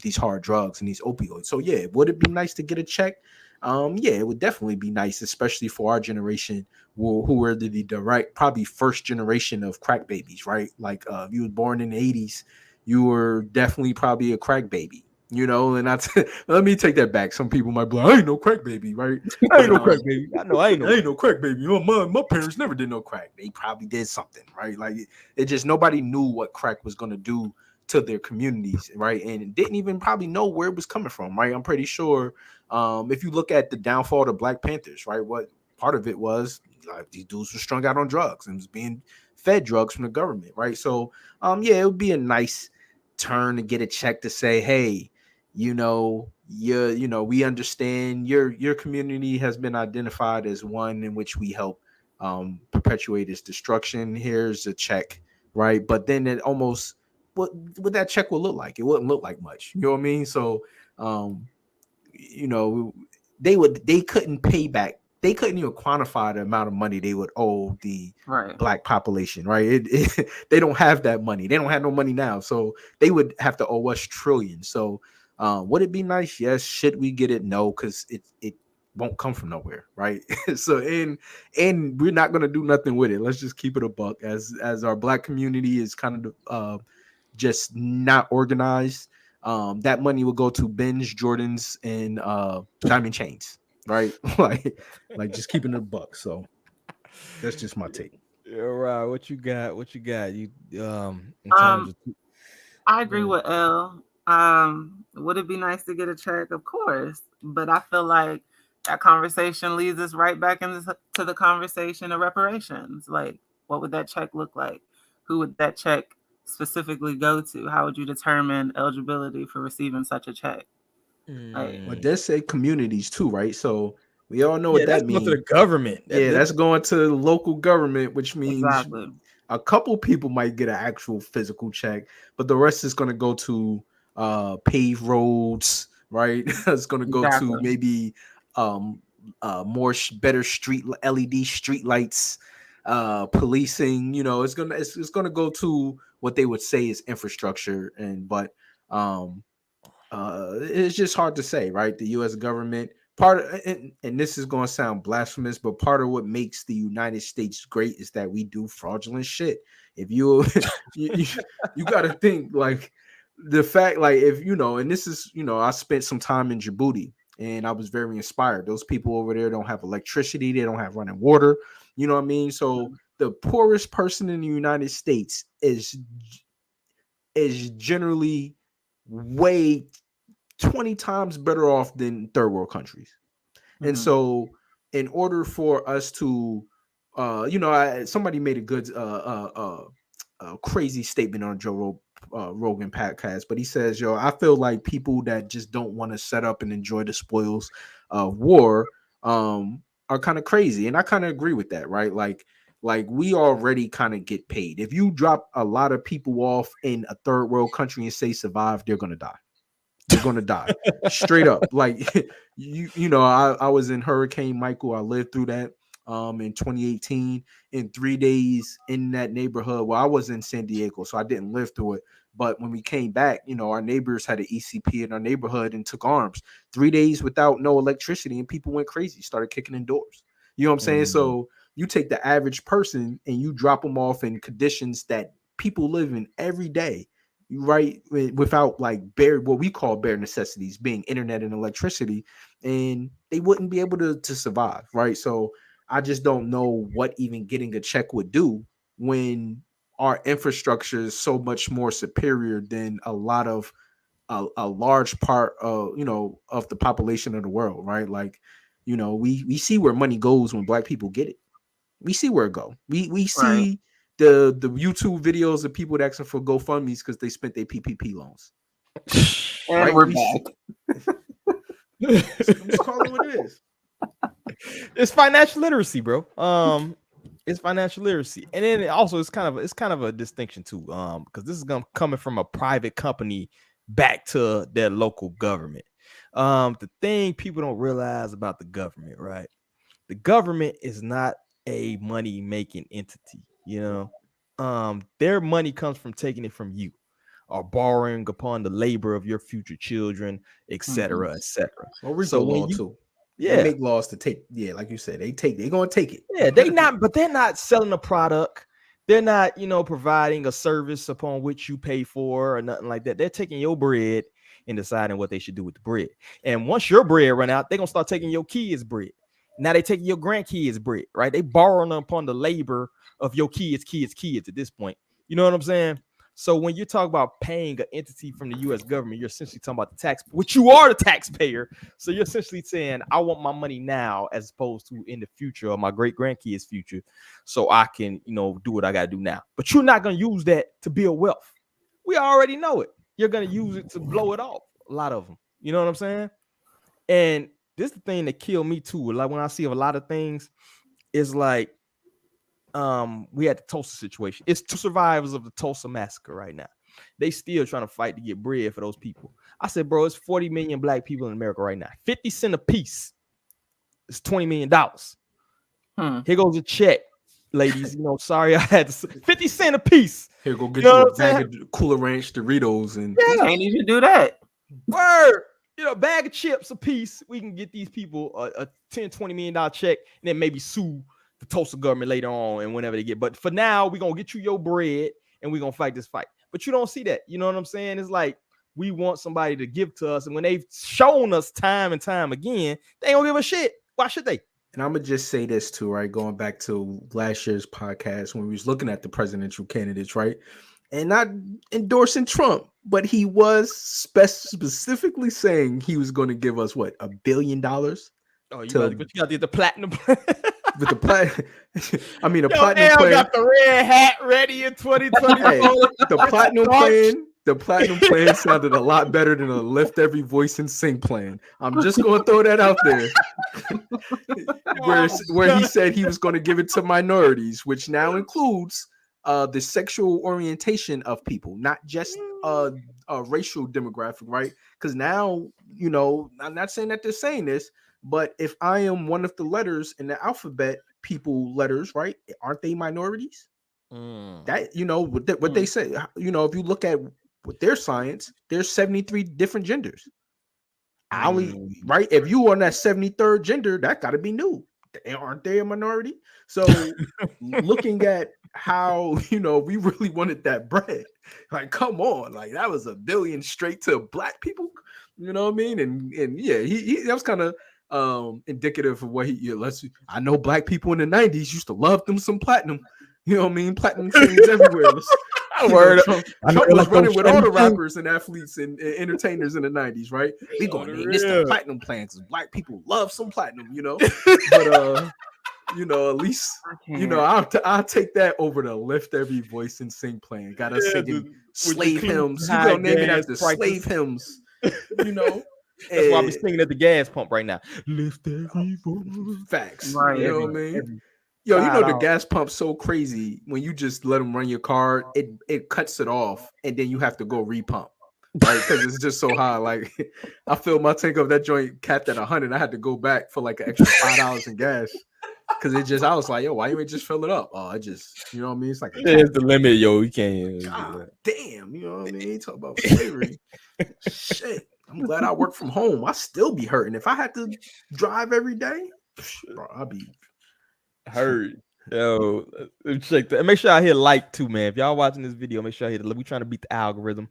these hard drugs and these opioids. So yeah, would it be nice to get a check? Yeah, it would definitely be nice, especially for our generation who were the direct, probably first generation of crack babies, right? Like if you were born in the 80s, you were definitely probably a crack baby. And let me take that back. Some people might be like, I ain't no crack baby, right? I ain't no crack baby. I ain't no crack baby. My parents never did no crack. They probably did something, right? Like it just nobody knew what crack was gonna do to their communities, right? And didn't even probably know where it was coming from, right? I'm pretty sure if you look at the downfall of the Black Panthers, right, what part of it was like these dudes were strung out on drugs and was being fed drugs from the government, right? So yeah, it would be a nice turn to get a check to say, hey, we understand your community has been identified as one in which we help perpetuate its destruction. Here's a check, right? But then it almost what that check will look like. It wouldn't look like much. You know what I mean? So they couldn't pay back. They couldn't even quantify the amount of money they would owe the black population, right? They don't have that money. They don't have no money now. So they would have to owe us trillions. So would it be nice? Yes. Should we get it? No, because it won't come from nowhere, right? So and we're not gonna do nothing with it. Let's just keep it a buck as our black community is kind of just not organized. That money will go to Ben's, Jordans, and diamond chains, right? like just keeping it a buck. So that's just my take. Yeah, right. What you got? You in terms of I agree with L. Would it be nice to get a check? Of course, but I feel like that conversation leads us right back into the conversation of reparations. Like, what would that check look like? Who would that check specifically go to? How would you determine eligibility for receiving such a check? But they say communities too, right? So we all know what that means. Going to the government. That's going to the local government, which means a couple people might get an actual physical check, but the rest is going to go to paved roads, right? It's going to go to maybe better street LED street lights, policing. It's gonna go to what they would say is infrastructure, but it's just hard to say, right? The U.S. government part of, and this is going to sound blasphemous, but part of what makes the United States great is that we do fraudulent shit. If you you got to think like the fact, like if and this is I spent some time in Djibouti and I was very inspired. Those people over there don't have electricity, they don't have running water. You know what I mean? So the poorest person in the United States is generally way 20 times better off than third world countries. Mm-hmm. And so in order for us to somebody made a good crazy statement on Joe Rogan podcast, but he says, I feel like people that just don't want to set up and enjoy the spoils of war are kind of crazy. And I kind of agree with that, right? Like we already kind of get paid. If you drop a lot of people off in a third world country and say survive, they're going to die. They're going to die straight up. Like, I was in Hurricane Michael. I lived through that in 2018 in 3 days in that neighborhood. Well, I was in San Diego, so I didn't live through it. But when we came back, our neighbors had an ECP in our neighborhood and took arms. 3 days without no electricity, and people went crazy, started kicking in doors. You know what I'm saying? So you take the average person and you drop them off in conditions that people live in every day, right? Without like what we call bare necessities, being internet and electricity, and they wouldn't be able to survive, right? So I just don't know what even getting a check would do when our infrastructure is so much more superior than a large part of of the population of the world, right? Like, we see where money goes when Black people get it. We see where it go. We see the YouTube videos of people asking for GoFundMe's because they spent their PPP loans. And right? We're back. Just call it what it is. It's financial literacy, bro. It's financial literacy, and then also it's kind of a distinction too, because this is coming from a private company back to their local government. The thing people don't realize about the government, right? The government is not a money making entity. Their money comes from taking it from you, or borrowing upon the labor of your future children, etc., etc. Well, so law too. Yeah, they make laws to take. Yeah, like you said, they're gonna take it. Yeah, they're not selling a product. They're not, providing a service upon which you pay for or nothing like that. They're taking your bread and deciding what they should do with the bread. And once your bread run out, they're gonna start taking your kids' bread. Now they taking your grandkids' bread, right? They borrowing upon the labor of your kids at this point. You know what I'm saying? So when you talk about paying an entity from the U.S. government, you're essentially talking about the tax, which you are the taxpayer. So you're essentially saying, I want my money now as opposed to in the future or my great grandkids' future, so I can, do what I got to do now. But you're not going to use that to build wealth. We already know it. You're going to use it to blow it off. A lot of them. You know what I'm saying? And this is the thing that killed me too. Like when I see a lot of things, it's like, we had the Tulsa situation. It's two survivors of the Tulsa massacre right now. They still trying to fight to get bread for those people. I said, bro, it's 40 million Black people in America right now. 50 cents a piece. It's $20 million. Here goes a check, ladies. Sorry I had to 50 cents a piece. Here, go get you a bag of Cooler Ranch Doritos. And you can't even do that. Word. Bag of chips a piece. We can get these people a $10, $20 million check and then maybe sue the Tulsa government later on and whenever they get. But for now, we're going to get you your bread and we're going to fight this fight. But you don't see that. You know what I'm saying? It's like we want somebody to give to us. And when they've shown us time and time again, they don't give a shit. Why should they? And I'm going to just say this too, right? Going back to last year's podcast when we was looking at the presidential candidates, right? And not endorsing Trump, but he was specifically saying he was going to give us what, $1 billion? Oh, you got to get the platinum plan. With the platinum, platinum plan. Got the red hat ready in 2024. Hey, the platinum plan sounded a lot better than a lift every voice and sing plan. I'm just going to throw that out there. where he said he was going to give it to minorities, which now includes the sexual orientation of people, not just a racial demographic, right? Because now, I'm not saying that they're saying this, but if I am one of the letters in the alphabet, people letters, right? Aren't they minorities? That, what they say, if you look at with their science, there's 73 different genders. I only right. If you on that 73rd gender, that got to be new. Aren't they a minority? So looking at how we really wanted that bread, like come on, like that was $1 billion straight to black people. You know what I mean? And yeah, he that was kind of indicative of what I know black people in the 90s used to love them some platinum. You know what I mean? Platinum chains everywhere. Trump was running with all the rappers and athletes and entertainers in the 90s, right? We going to name this the platinum plan because black people love some platinum, But at least I'll take that over the lift every voice and sing plan. Got us singing slave hymns. You gonna name it after slave hymns, That's why I'm singing at the gas pump right now. Lift every voice. Facts. Right. You know what I mean? Yo, the gas pump's so crazy. When you just let them run your car, it cuts it off, and then you have to go repump, right? Because it's just so high. Like I filled my tank up, that joint capped at 100. I had to go back for like an extra $5 in gas because I was like, yo, why you ain't just fill it up? Oh, I just, you know what I mean? It's like it's the limit, yo. You can't. God damn, you know what I mean? Talk about slavery. Shit, I'm glad I work from home. I still be hurting if I had to drive every day. Bro, I'd be. Heard. Yo, check that. Make sure I hit like too, man. If y'all watching this video, make sure I hit it. We trying to beat the algorithm.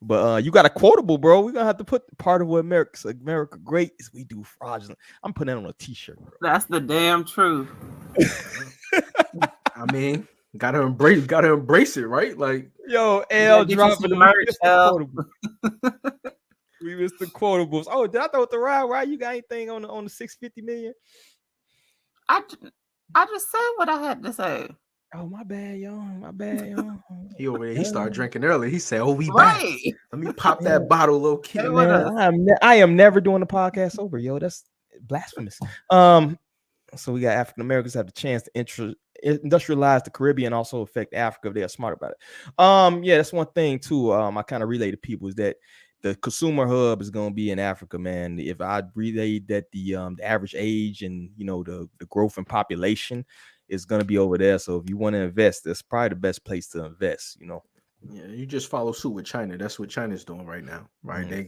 But you got a quotable, bro. We're gonna have to put part of what America great is we do fraudulent. I'm putting that on a t-shirt, bro. That's the damn truth. I mean, gotta embrace it, right? Like, yo, L dropping the merch. We missed the quotables. Oh, did I throw the ride? Right? You got anything on the 650 million? I just said what I had to say. Oh, my bad, yo. My bad, yo. He over there. He started drinking early. He said, "Oh, we back. Let me pop that bottle, little kid." Man, I am never doing the podcast over, yo. That's blasphemous. So we got African Americans have the chance to industrialize the Caribbean, also affect Africa if they are smart about it. Yeah, that's one thing too. I kind of relay to people is that the consumer hub is going to be in Africa, man. If I relayed that the average age and the growth in population is going to be over there, so if you want to invest, that's probably the best place to invest. Yeah, you just follow suit with China. That's what China's doing right now, right?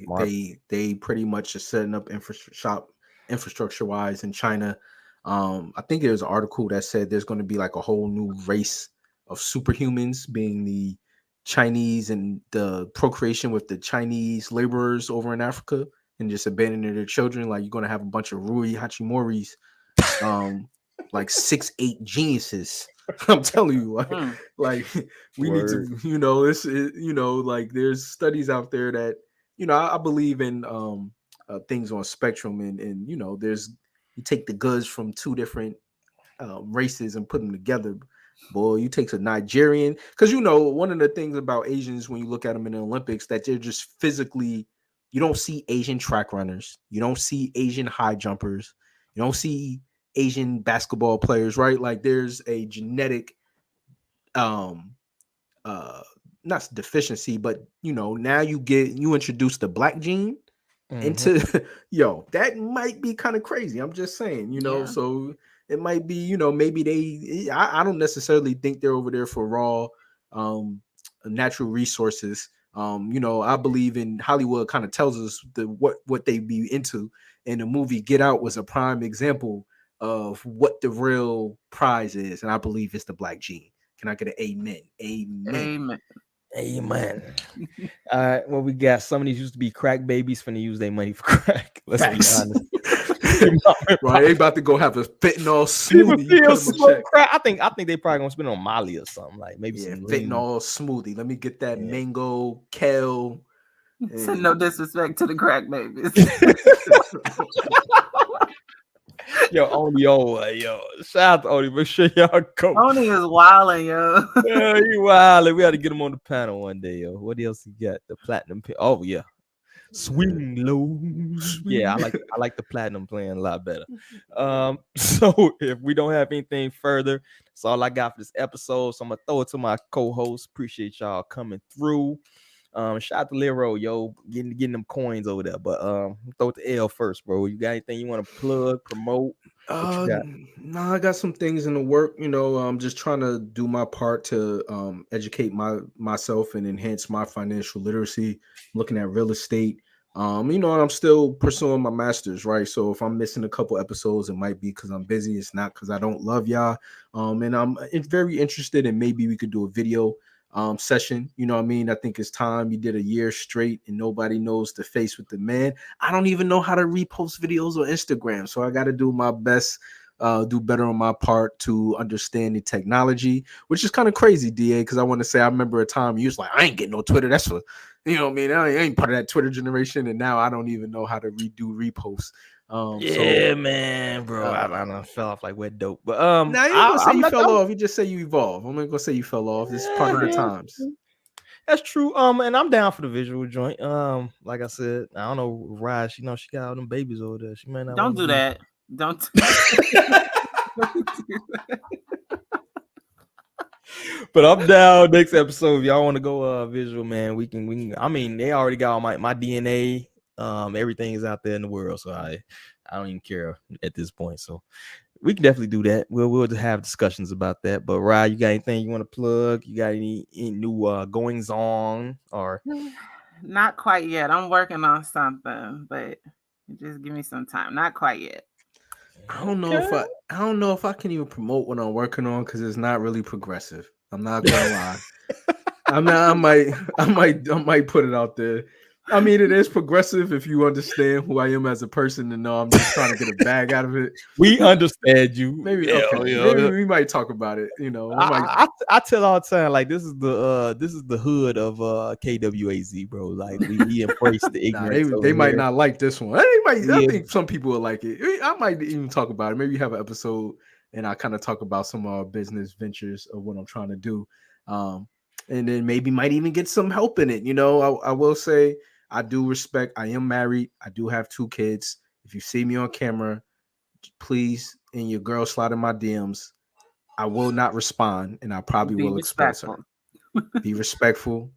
They pretty much are setting up infrastructure wise in China. I think there's an article that said there's going to be like a whole new race of superhumans, being the Chinese and the procreation with the Chinese laborers over in Africa and just abandoning their children. Like you're going to have a bunch of Rui Hachimoris, like 6'8" geniuses. I'm telling you, like we need to, this is, like there's studies out there that, I believe in things on spectrum and there's, you take the goods from two different races and put them together. Boy, you take a Nigerian, because one of the things about Asians when you look at them in the Olympics that they're just physically, you don't see Asian track runners, you don't see Asian high jumpers, you don't see Asian basketball players, right? Like there's a genetic not deficiency, but now you introduce the black gene into that might be kind of crazy. I'm just saying, so it might be, maybe I don't necessarily think they're over there for raw natural resources. I believe in Hollywood kind of tells us what they be into, and the movie Get Out was a prime example of what the real prize is, and I believe it's the black gene. Can I get an amen? Amen. Amen. All right. Well, we got some of these used to be crack babies finna use their money for crack. Let's be honest. Right, they about to go have a fentanyl smoothie. I think they probably gonna spend it on Molly or something, like maybe some fentanyl smoothie. Let me get that mango kale. So no disrespect to the crack babies. Yo, Oni, yo, shout out to Oni. Make sure y'all go. Oni is wilding, yo. Yeah, he wilding. We had to get him on the panel one day, yo. What else he got? The platinum. Oh yeah, swing low. Yeah, I like the platinum playing a lot better. So if we don't have anything further, that's all I got for this episode. So I'm gonna throw it to my co-host. Appreciate y'all coming through. Shout out to Lero, yo, getting them coins over there. But throw it to L first, bro. You got anything you want to plug, promote? No, I got some things in the work. I'm just trying to do my part to educate myself and enhance my financial literacy. Looking at real estate, You know, and I'm still pursuing my master's, right? So if I'm missing a couple episodes, it might be because I'm busy. It's not because I don't love y'all. And I'm very interested in maybe we could do a video session. You know what I mean? I think it's time. You did a year straight and nobody knows the face with the man. I don't even know how to repost videos on Instagram. So I got to do my best, do better on my part to understand the technology, which is kind of crazy, DA, because I want to say I remember a time you was like, I ain't getting no Twitter. That's for, you know what I mean? I ain't part of that Twitter generation. And now I don't even know how to redo reposts. Man, bro, I done fell off like wet dope. But now you ain't gonna say you fell off. You just say you evolved. I'm not gonna say you fell off. This is part of the times. That's true. And I'm down for the visual joint. Like I said, I don't know, Raj, you know, she got all them babies over there. She might not Don't do that. Don't do that. But I'm down next episode. If y'all want to go visual, man, we can. I mean, they already got all my DNA. Everything is out there in the world, so I don't even care at this point. So we can definitely do that. We'll have discussions about that. But Ryan, you got anything you want to plug? You got any new goings on or? Not quite yet. I'm working on something, but just give me some time. Not quite yet. I don't know if I can even promote what I'm working on because it's not really progressive. I'm not gonna lie. I might put it out there. I mean, it is progressive if you understand who I am as a person and know I'm just trying to get a bag out of it. We understand you. Maybe maybe we might talk about it. You know, I tell all the time, like this is the hood of KWAZ, bro. Like we embrace the ignorance. They might not like this one. I think some people will like it. I might even talk about it. Maybe have an episode and I kind of talk about some of our business ventures of what I'm trying to do. And then maybe might even get some help in it. You know, I will say I do respect. I am married. I do have 2 kids. If you see me on camera, please, and your girl slide in my DMs, I will not respond, and I probably will expose her. Be respectful.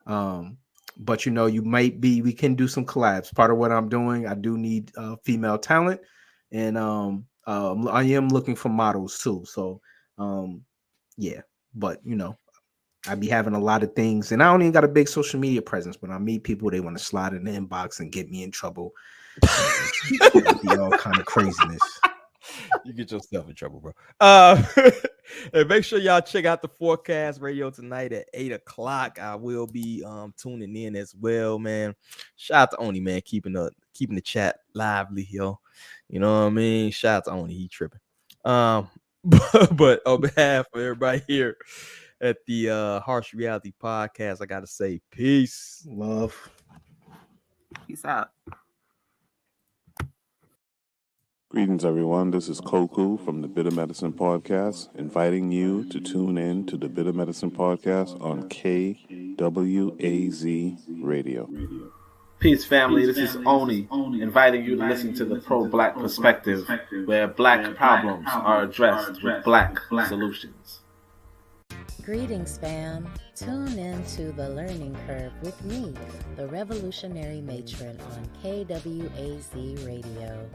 But you know, we can do some collabs. Part of what I'm doing, I do need female talent, and I am looking for models too. So yeah, but you know, I be having a lot of things, and I don't even got a big social media presence. But I meet people, they want to slide in the inbox and get me in trouble. Be all kind of craziness. You get yourself in trouble, bro. And make sure y'all check out the Forecast Radio tonight at 8:00. I will be tuning in as well, man. Shout out to Oni, man, keeping the chat lively, yo. You know what I mean? Shout out to Oni, he tripping. But on behalf of everybody here at the Harsh Reality Podcast, I gotta say peace, love, peace out. Greetings, everyone. This is Koku from the Bitter Medicine Podcast, inviting you to tune in to the Bitter Medicine Podcast on KWAZ Radio. Peace, family. This is Oni, inviting you to listen to the pro-black perspective, where black problems are addressed with black solutions. Greetings, fam. Tune in to The Learning Curve with me, the revolutionary matron on KWAZ Radio.